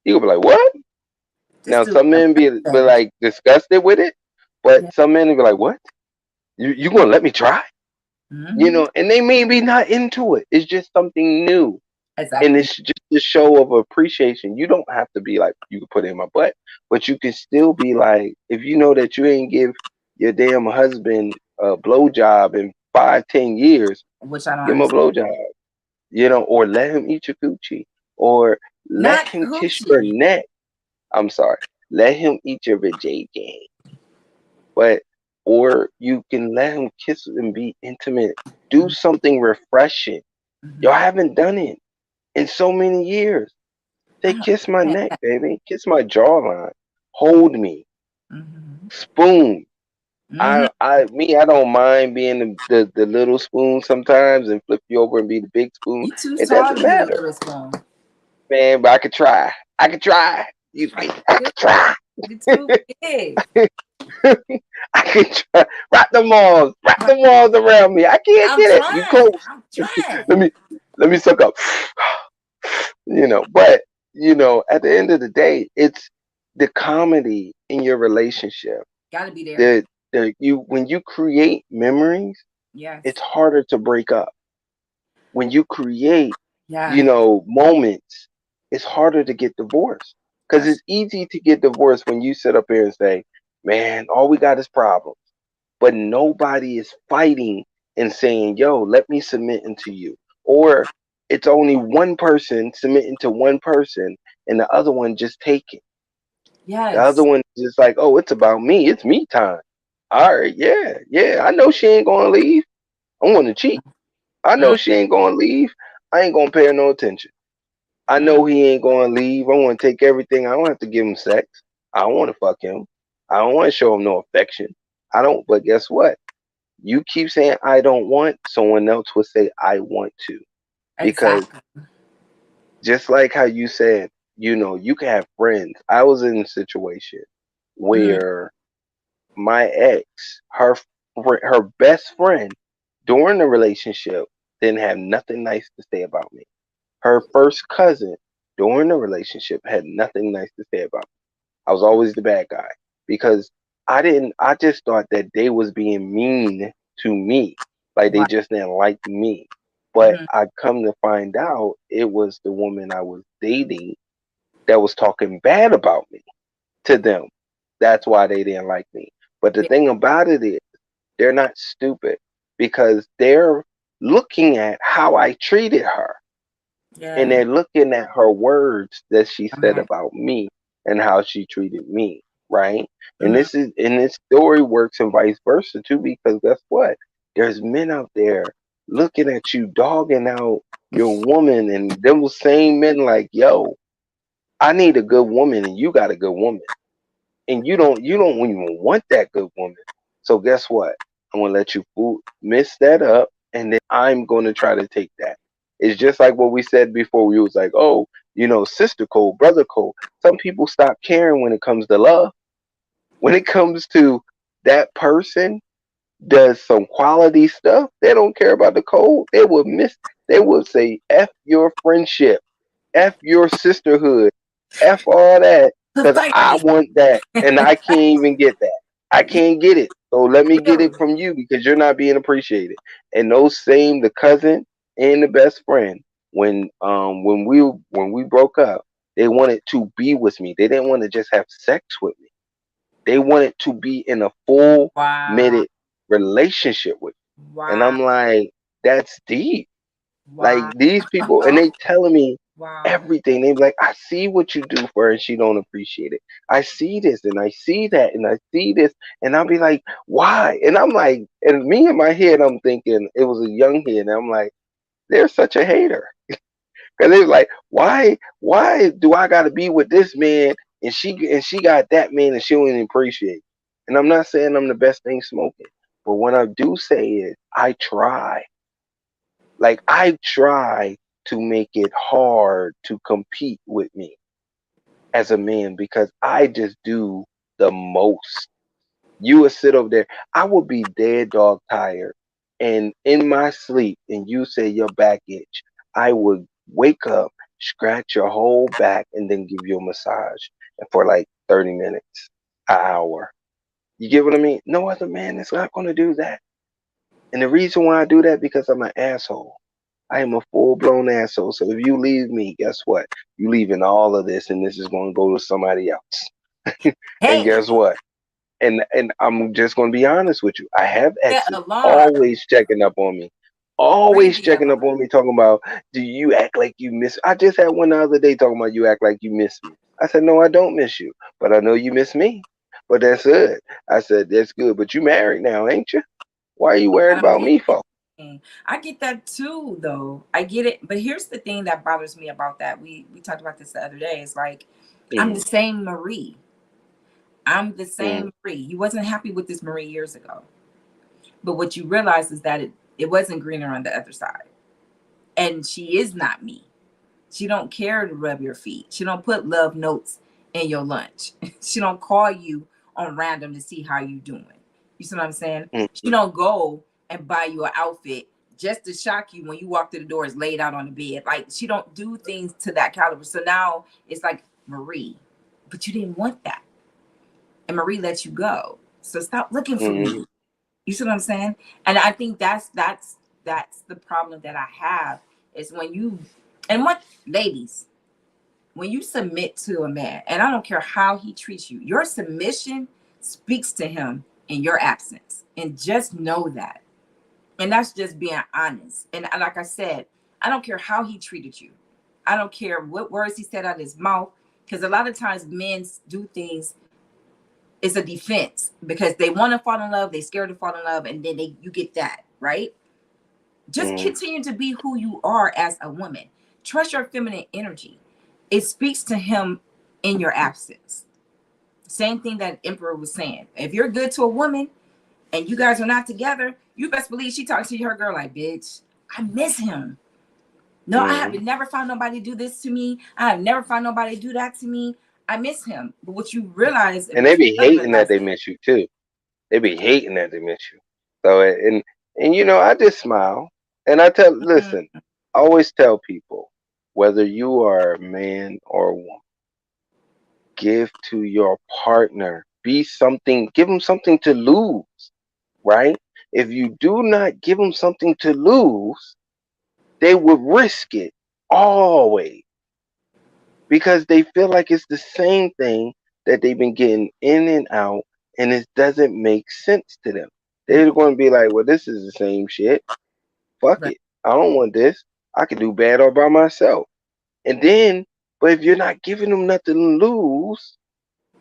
You gonna be like, what? Just Now do it some on men be birthday. like disgusted with it, but Yeah. some men will be like, what? You gonna let me try? Mm-hmm. And they may be not into it. It's just something new. And Exactly. it's just a show of appreciation. You don't have to be like, you can put it in my butt, but you can still be like, if you know that you ain't give your damn husband a blowjob in 5, 10 years, Which I don't give him a understand. blowjob, or let him eat your coochie, or let Not him kiss your coochie. neck. I'm sorry, let him eat your vajayjay, but or you can let him kiss and be intimate. Do something refreshing. Y'all Mm-hmm. haven't done it in so many years. I Say, don't kiss my understand neck, that. baby. Kiss my jawline. Hold me. Mm-hmm. Spoon. Mm-hmm. I don't mind being the little spoon sometimes and flip you over and be the big spoon. You too It tall doesn't to be the matter, little spoon. man. But I could try. I could try. You like? I You could try. you too big. I could try. Wrap the walls around me. I can't I'm get it. You trying. close. I'm trying. Let me suck up. But at the end of the day, it's the comedy in your relationship. Gotta be there. The when you create memories, Yes. it's harder to break up. When you create, Yeah. moments, it's harder to get divorced. Because That's it's easy to get divorced when you sit up here and say, man, all we got is problems. But nobody is fighting and saying, yo, let me submit into you. Or it's only one person submitting to one person and the other one just taking. The other yes. one is just like, oh, it's about me. It's me time. All right, yeah, yeah. I know she ain't gonna leave. I'm gonna cheat. I know Mm, she ain't gonna leave. I ain't gonna pay her no attention. I mm. know he ain't gonna leave. I want to take everything. I don't have to give him sex. I don't want to fuck him. I don't want to show him no affection. I don't. But guess what? You keep saying I don't want. Someone else will say I want to. Because Exactly. just like how you said, you can have friends. I was in a situation Mm, where my ex, her best friend during the relationship didn't have nothing nice to say about me. Her first cousin during the relationship had nothing nice to say about me. I was always the bad guy because I just thought that they was being mean to me. Like they right. just didn't like me. But Mhm. I come to find out it was the woman I was dating that was talking bad about me to them. That's why they didn't like me. But the Yeah. thing about it is they're not stupid because they're looking at how I treated her and Yeah. they're looking at her words that she said Right. about me and how she treated me, right? And Mhm. this story works and vice versa too, because guess what? There's men out there looking at you dogging out your woman, and them same men like, yo, I need a good woman, and you got a good woman, and you don't even want that good woman. So guess what? I'm gonna let you mess that up, and then I'm gonna try to take that. It's just like what we said before. We was like, oh, sister code, brother code. Some people stop caring when it comes to love. When it comes to that person does some quality stuff, they don't care about the code. They will say F your friendship, F your sisterhood, F all that, because I Society. want that and I can't even get that. I can't get it. So let me get it from you because you're not being appreciated. And those same the cousin and the best friend, when we broke up, they wanted to be with me. They didn't want to just have sex with me. They wanted to be in a full Wow. minute relationship with me. And Wow. I'm like, that's deep. Like Wow. these people, and they telling me Wow. everything. They be like, I see what you do for her, and she don't appreciate it. I see this, and I see that, and I see this, and I'll be like, why? And I'm like, and me in my head, I'm thinking it was a young head, and I'm like, they're such a hater. Because they was like, why do I got to be with this man, and she got that man, and she don't even appreciate it. And I'm not saying I'm the best thing smoking, but what I do say is I try. Like I try to make it hard to compete with me as a man because I just do the most. You would sit over there. I would be dead dog tired and in my sleep and you say your back itch. I would wake up, scratch your whole back and then give you a massage and for like 30 minutes, an hour. You get what I mean? No other man is not going to do that. And the reason why I do that because I'm an asshole. I am a full blown asshole. So if you leave me, guess what? You leaving all of this, and this is going to go to somebody else. And Hey, guess what? And I'm just going to be honest with you. I have that exes alarm. always checking up on me, Ring always the checking up alarm. on me, talking about, do you act like you miss? I just had one the other day talking about you act like you miss me. I said no, I don't miss you, but I know you miss me. But that's good. I said that's good. But you married now, ain't you? Why are you worried I'm about me for? married. I get that too, though. I get it. But here's the thing that bothers me about that. We talked about this the other day. It's like I'm the Mm, same Marie. I'm the mm, same Marie. You wasn't happy with this Marie years ago. But what you realize is that it wasn't greener on the other side. And she is not me. She don't care to rub your feet. She don't put love notes in your lunch. She don't call you on random to see how you doing. You see what I'm saying? mm, She don't go and buy you an outfit just to shock you when you walk through the door is laid out on the bed. Like she don't do things to that caliber. So now it's like Marie, but you didn't want that. And Marie let you go. So stop looking for mm, me. You see what I'm saying? And I think that's the problem that I have is when you and what ladies, when you submit to a man, and I don't care how he treats you, your submission speaks to him in your absence. And just know that. And that's just being honest. And like I said, I don't care how he treated you. I don't care what words he said out of his mouth. Because a lot of times men do things it's a defense because they want to fall in love, they scared to fall in love, and then you get that, right? Just Mm, continue to be who you are as a woman. Trust your feminine energy. It speaks to him in your absence. Same thing that Emperor was saying. If you're good to a woman and you guys are not together, you best believe she talks to her girl like, bitch, I miss him. No, I have mm. never found nobody do this to me. I have never found nobody do that to me. I miss him. But what you realize, and And what they you be don't hating that realize they is, miss you too. They be hating that they miss you. So and you know, I just smile and I tell, mm, listen, I always tell people, whether you are a man or a woman, give to your partner. Be something. Give them something to lose, right? If you do not give them something to lose, they will risk it always because they feel like it's the same thing that they've been getting in and out, and it doesn't make sense to them. They're going to be like, well, this is the same shit. Fuck right. it. I don't want this. I can do bad all by myself. And then, but if you're not giving them nothing to lose,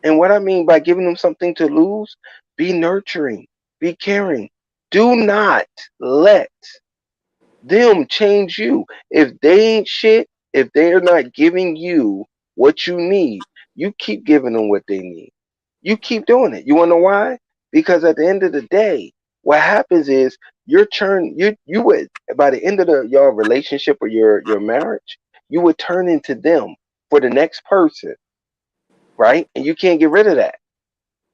and what I mean by giving them something to lose, be nurturing, be caring. Do not let them change you. If they ain't shit, if they're not giving you what you need, you keep giving them what they need. You keep doing it. You wanna know why? Because at the end of the day, what happens is you would, by the end of your relationship or your marriage, you would turn into them for the next person, right? And you can't get rid of that.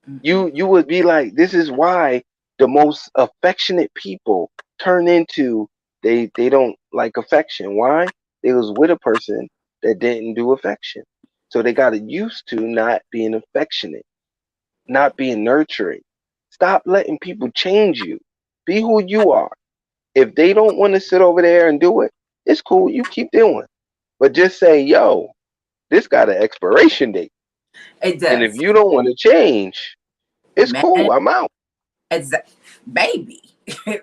Mm-mm. You would be like, this is why the most affectionate people turn into, they don't like affection. Why? They was with a person that didn't do affection. So they got used to not being affectionate, not being nurturing. Stop letting people change you. Be who you are. If they don't want to sit over there and do it, it's cool. You keep doing. But just say, yo, this got an expiration date. It And if does. you don't want to change, it's Man, cool. I'm out. baby.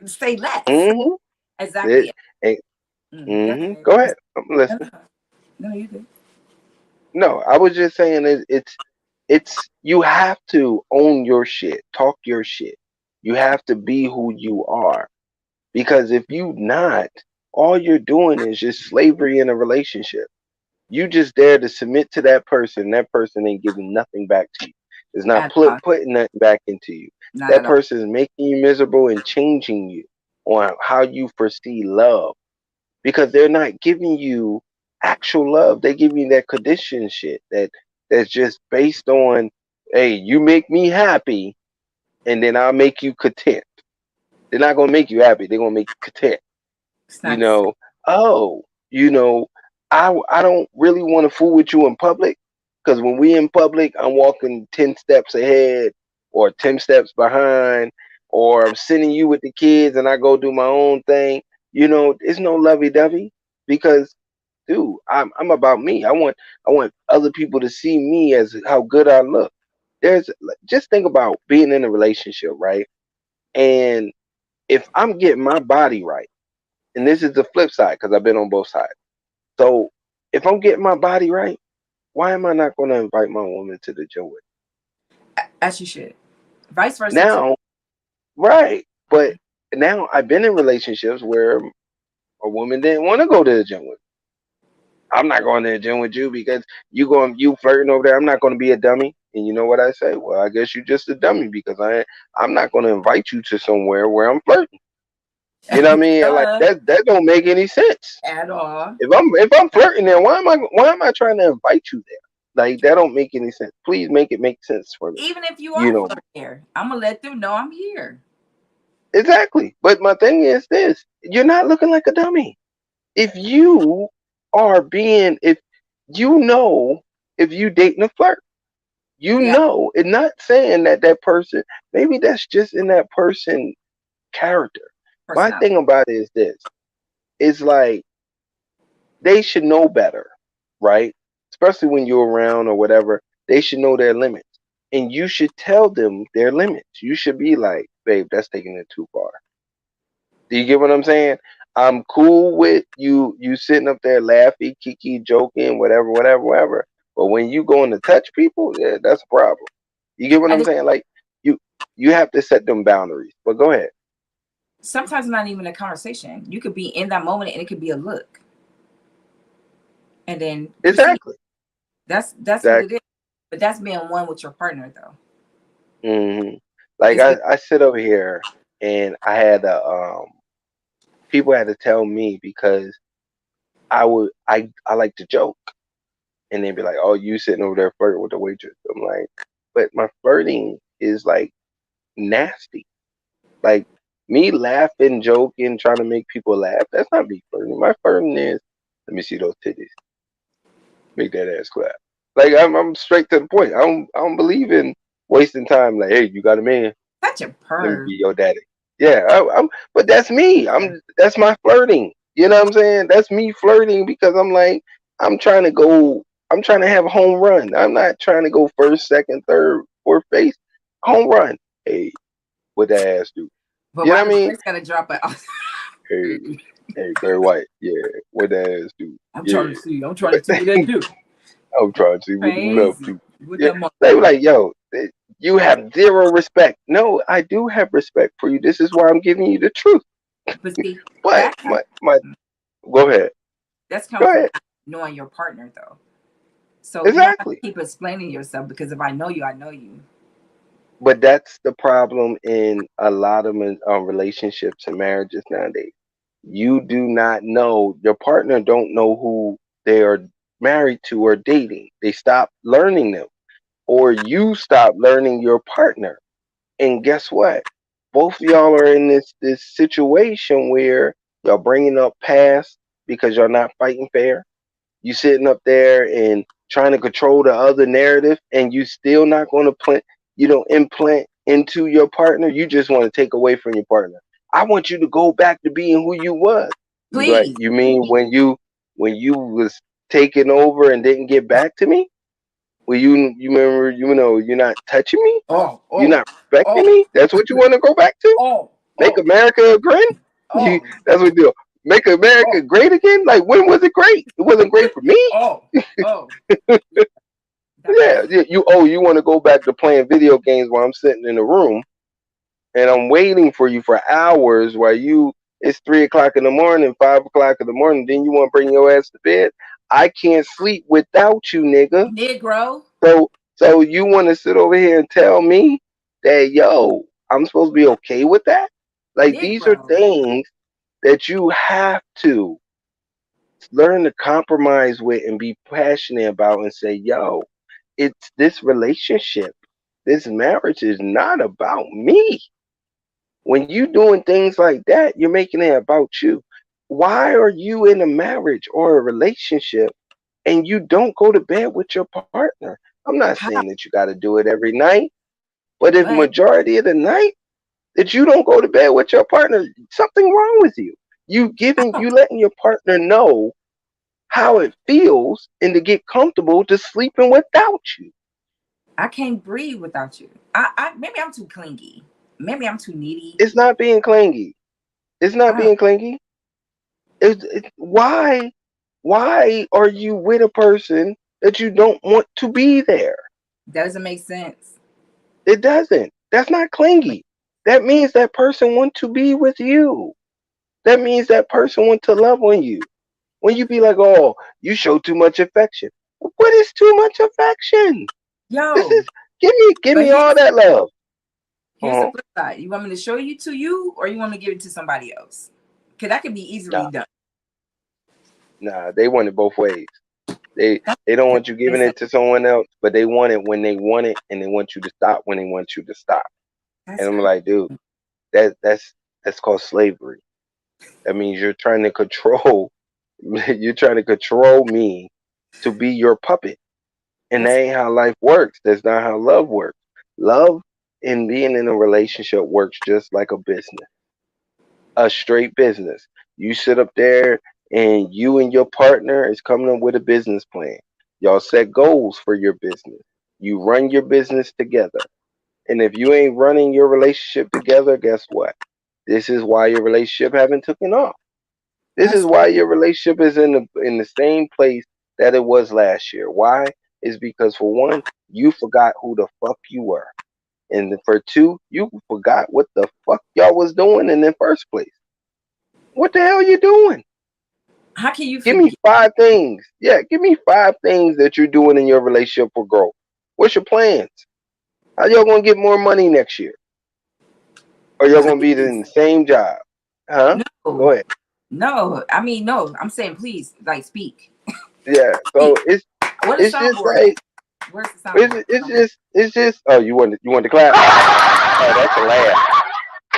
Say less. Mm-hmm. Exactly. Go Mm-hmm. ahead. Go ahead. I'm No, listening. no, no, you good. No, I was just saying it's you have to own your shit, talk your shit. You have to be who you are. Because if you not, all you're doing is just slavery in a relationship. You just there to submit to that person. That person ain't giving nothing back to you. It's not At all. putting nothing back into you. Not That at all. person is making you miserable and changing you on how you foresee love because they're not giving you actual love. They give you that condition shit that's just based on, hey, you make me happy, and then I'll make you content. They're not gonna make you happy. They're gonna make you content. It's You not the same. know, oh, you know, I don't really want to fool with you in public because when we in public, I'm walking 10 steps ahead or 10 steps behind, or I'm sending you with the kids and I go do my own thing. You know, it's no lovey dovey because, dude, I'm about me. I want other people to see me as how good I look. There's just think about being in a relationship, right? And if I'm getting my body right, and this is the flip side because I've been on both sides. So if I'm getting my body right, why am I not going to invite my woman to the gym with As you should. Vice me? versa too. Now? Right. But now I've been in relationships where a woman didn't want to go to the gym with me. I'm not going to the gym with you because you flirting over there. I'm not going to be a dummy. And you know what I say? Well, I guess you're just a dummy because I'm not going to invite you to somewhere where I'm flirting. You know what I mean? Like Duh. that don't make any sense. At all. If I'm flirting there, why am I trying to invite you there? Like that don't make any sense. Please make it make sense for me. Even if you You are know flirting there, I'm gonna let them know I'm here. exactly. But my thing is this: you're not looking like a dummy. If you are being, if you know, if you dating a flirt, you Yeah, know, and not saying that that person, maybe that's just in that person character. My personality. thing about it is this: it's like they should know better, right? Especially when you're around or whatever, they should know their limits. And you should tell them their limits. You should be like, babe, that's taking it too far. Do you get what I'm saying? I'm cool with you sitting up there laughing, kiki, joking, whatever, whatever, whatever. But when you going to touch people, yeah, that's a problem. You get what And I'm saying? Like you you have to set them boundaries. But go ahead. sometimes not even a conversation. You could be in that moment and it could be a look. And then proceed. Exactly. That's what That. it is. But that's being one with your partner though. Hmm. Like It's I sit over here and I had a people had to tell me because I like to joke and they'd be like, "Oh, you sitting over there flirting with the waitress." I'm like, but my flirting is like nasty. Like me laughing, joking, trying to make people laugh. That's not me flirting. My flirting is, let me see those titties, make that ass clap. Like I'm straight to the point. I don't believe in wasting time. Like, hey, you got a man? such a Let me perv. be your daddy. Yeah, but that's me. That's my flirting. You know what I'm saying? That's me flirting because I'm like, I'm trying to go. I'm trying to have a home run. I'm not trying to go first, second, third, fourth base. Home run. Hey, what that ass do? But You know why what I does mean? Chris gotta drop it off? Hey, hey, Barry White. Yeah, what that ass do? I'm trying to Yeah, see. I'm trying to see what that do. I'm trying to see what the love Crazy. do. What Yeah, that mother they were do? like, yo, you have zero respect. No, I do have respect for you. This is why I'm giving you the truth. But see, But that comes my go ahead. that's come Go from ahead. knowing your partner though. So you don't have to Exactly. keep explaining yourself because if I know you, I know you. But that's the problem in a lot of relationships and marriages nowadays. You do not know your partner don't know who they are married to or dating. They stop learning them, or you stop learning your partner. And guess what? Both of y'all are in this situation where y'all bringing up past because y'all not fighting fair. You sitting up there and trying to control the other narrative, and you still not going to plant, implant into your partner. You just want to take away from your partner. I want you to go back to being who you was. You be like, Please. you mean when you was taking over and didn't get back to me? Well, you remember, you're not touching me. Oh, You're oh, not respecting oh, me. That's what you want to go back to. oh, Make oh, America grin. You, oh, that's what you do. Make America oh, great again. Like when was it great? It wasn't great for me. oh, oh. That part. Yeah, you want to go back to playing video games while I'm sitting in the room and I'm waiting for you for hours while it's 3 o'clock in the morning, 5 o'clock in the morning, then you want to bring your ass to bed. I can't sleep without you, nigga. Negro. So you want to sit over here and tell me that I'm supposed to be okay with that? Like these are Negro. things that you have to learn to compromise with and be passionate about and say, it's this relationship, this marriage is not about me. When you doing things like that, you're making it about you. Why are you in a marriage or a relationship and you don't go to bed with your partner? I'm not saying How? that you got to do it every night, but if But majority of the night that you don't go to bed with your partner, something wrong with you. how? You letting your partner know how it feels and to get comfortable to sleeping without you. I can't breathe without you. I maybe I'm too clingy. Maybe I'm too needy. It's not being clingy. It's not I don't being clingy. Why are you with a person that you don't want to be there? doesn't make sense. It doesn't. That's not clingy. That means that person want to be with you. That means that person want to love on you. When you be like, oh, you show too much affection. What is too much affection? This Yo, is give me but all that love. here's the Uh-huh. flip side. You want me to show you to you or you want me to give it to somebody else? Because that could be easily Nah, done. nah, they want it both ways. They That, they don't that want you makes giving sense. it to someone else, but they want it when they want it, and they want you to stop when they want you to stop. That's And I'm crazy. like, dude, that's called slavery. That means you're trying to control. You're trying to control me to be your puppet, and that That's ain't how life works. That's not how love works. Love and being in a relationship works just like a business, a straight business. You sit up there and you and your partner is coming up with a business plan. Y'all set goals for your business. You run your business together. And if you ain't running your relationship together, guess what? This is why your relationship haven't taken off. This is that's why your relationship is in the same place that it was last year. Why? is because for one, you forgot who the fuck you were. And for two, you forgot what the fuck y'all was doing in the first place. What the hell you doing? How can you Give me forget? 5 things. Yeah, give me 5 things that you're doing in your relationship for growth. What's your plans? How y'all gonna get more money next year? Or y'all gonna be in Please. the same job? Huh? No. Go ahead. No. I mean, no. I'm saying please, like speak. Yeah. Speak. So What is it's just soundboard at? like Where's the soundboard? it's just. Oh, you want to clap? Oh, that's a laugh.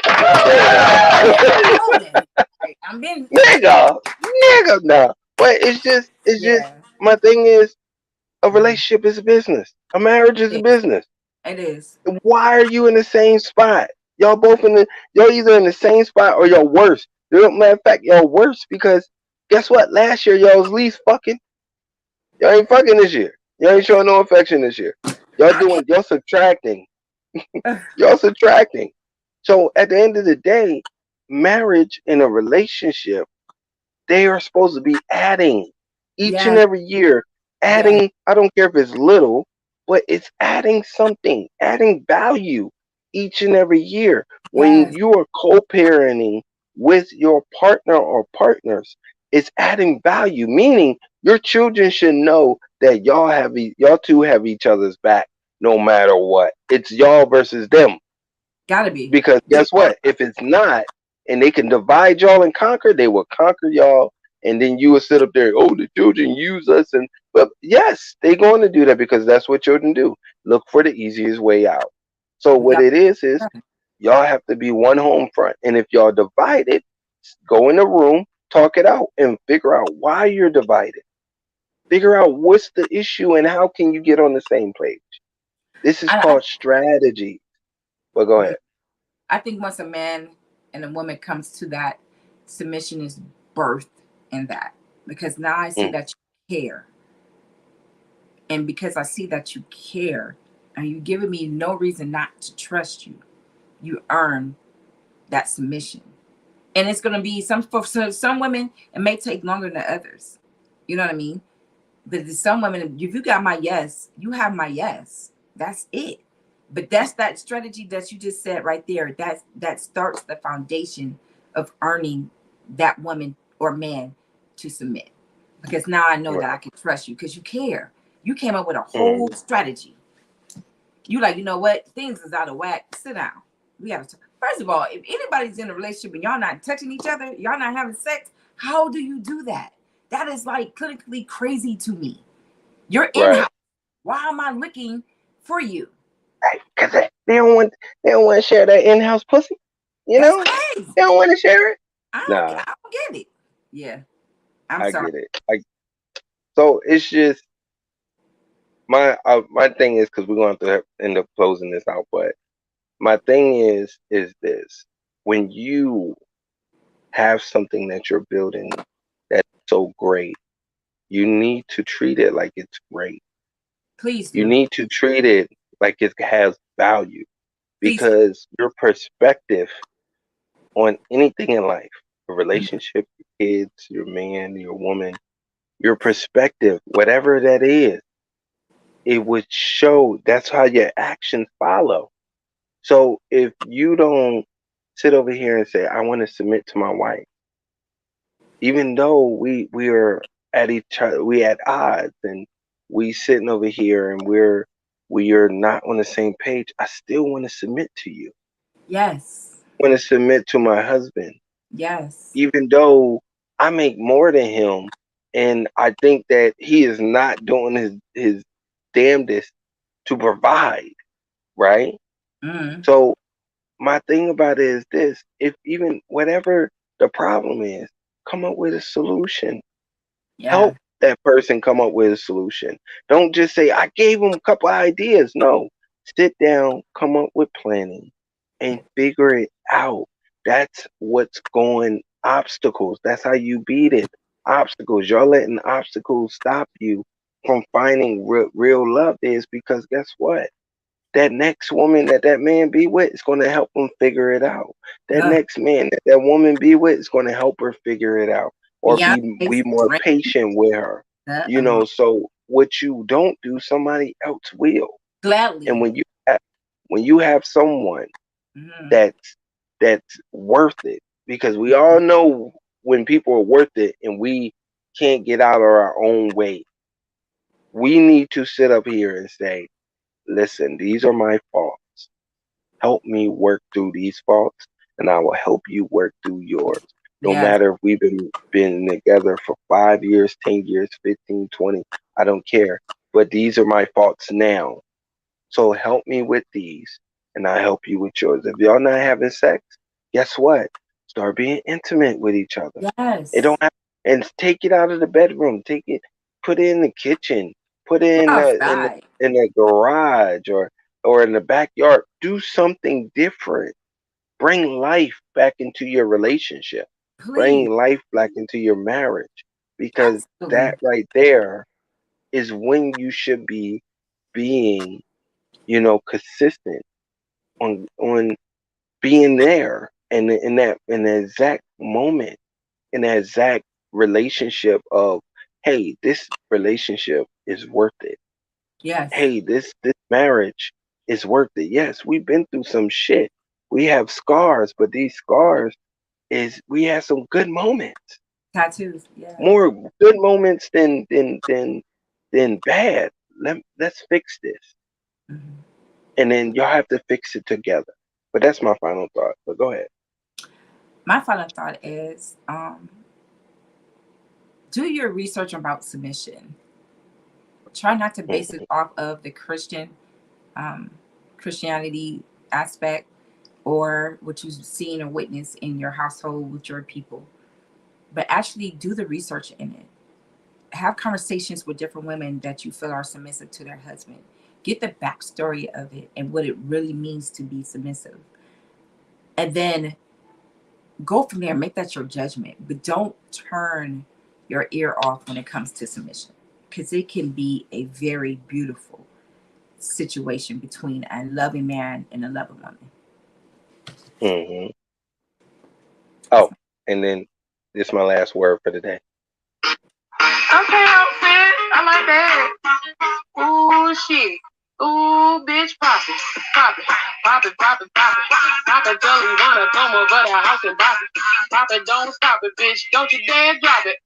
Yeah, I know that. Right. I'm being Nigga, no. But it's just. yeah. My thing is, a Mhm. relationship is a business. A marriage is a It is. business. It is. Why are you in the same spot? Y'all both in the. Y'all either in the same spot or y'all worse. Matter of fact, y'all worse because guess what? Last year y'all was least fucking. Y'all ain't fucking this year. Y'all ain't showing no affection this year. Y'all I can't. doing. Y'all subtracting. Y'all subtracting. So at the end of the day, marriage and a relationship, they are supposed to be adding each and Yes. every year, Yes. adding, I don't care if it's little, but it's adding something, adding value each and every year. When Yes. you are co-parenting with your partner or partners, it's adding value, meaning your children should know that y'all two have each other's back no matter what. It's y'all versus them. Gotta be. Because Be guess all the what? If it's not, and they can divide y'all and conquer, they will conquer y'all, and then you will sit up there. Oh, the children use us, and but yes, they're going to do that because that's what children do. Look for the easiest way out. So we what got it is y'all have to be one home front, and if y'all divided, go in the room, talk it out, and figure out why you're divided. Figure out what's the issue and how can you get on the same page. This is I, called strategy. But go I ahead. I think once a man and a woman comes to that, submission is birth in that. Because now I see Mm, that you care. And because I see that you care and you giving me no reason not to trust you, you earn that submission. And it's gonna be for some women, it may take longer than others. You know what I mean? But to some women, if you got my yes, you have my yes. That's it. But that's that strategy that you just said right there. That starts the foundation of earning that woman or man to submit. Because now I know that I right. can trust you because you care. You came up with a whole Mm, strategy. You like, you know what? Things is out of whack. Sit down. We gotta talk. First of all, if anybody's in a relationship and y'all not touching each other, y'all not having sex, how do you do that? That is like clinically crazy to me. You're in right. house. Why am I looking for you? Cause they don't want to share that in-house pussy. You That's know, crazy. they don't want to share it. Nah, I don't get it. Yeah, I'm I sorry. get it. So it's just my thing is because we're going to end up closing this out. But my thing is this: when you have something that you're building that's so great, you need to treat it like it's great. Please You do. need to treat it like it has value Please do. because your perspective on anything in life, a Mhm. relationship, your kids, your man, your woman, your perspective, whatever that is, it would show that's how your actions follow. So if you don't sit over here and say, I want to submit to my wife, even though we are at each other, we at odds and we sitting over here and we are not on the same page, I still want to submit to you. Yes. I want to submit to my husband Yes. even though I make more than him, and I think that he is not doing his damnedest to provide, right? Mm. So my thing about it is this: if even whatever the problem is, come up with a solution. Yeah. Help that person come up with a solution. Don't just say I gave him a couple ideas. No, sit down, come up with planning, and figure it out. That's what's going obstacles. That's how you beat it. Obstacles. You're letting obstacles stop you from finding real love is because guess what? That next woman that man be with is going to help him figure it out. That Uh, next man that woman be with is going to help her figure it out or be Beyonce's more drink. patient with her. You Uh-uh. know, so what you don't do, somebody else will. And Gladly. when you have someone Hmm. that's worth it, because we all know when people are worth it and we can't get out of our own way, we need to sit up here and say, listen, these are my faults. Help me work through these faults, and I will help you work through yours. No Yes. matter if we've been together for 5 years, 10 years, 15, 20, I don't care. But these are my faults now. So help me with these, and I help you with yours. If y'all not having sex, guess what? Start being intimate with each other. It don't Yes. have, and take it out of the bedroom. Take it, put it in the kitchen, put Go it outside. in the garage or in the backyard. Do something different. Bring life back into your relationship. Please. Bring life back into your marriage, because Absolutely. that right there is when you should be being, consistent on being there and in the exact moment, in that exact relationship of, hey, this relationship is worth it. Yes. Hey, this marriage is worth it. Yes, we've been through some shit. We have scars, but these scars is we had some good moments. Tattoos. Yeah. More good moments than bad. Let's fix this. Mhm. And then y'all have to fix it together. But that's my final thought. But go ahead. My final thought is do your research about submission. Try not to base it Mm-hmm. off of the um, Christianity aspect or what you've seen or witnessed in your household with your people, but actually do the research in it. Have conversations with different women that you feel are submissive to their husband. Get the backstory of it and what it really means to be submissive. And then go from there, make that your judgment, but don't turn your ear off when it comes to submission because it can be a very beautiful situation between a loving man and a loving woman. Mm-hmm. That's Oh, and then this is my last word for the day. Okay, outfit. I like that. Ooh, shit. Ooh, bitch, pop it. Pop it. Pop it, pop it, pop it. Pop it till you wanna come over the house and pop it. Pop it, don't stop it, bitch. Don't you dare drop it.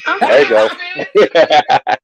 There Okay, you go. outfit.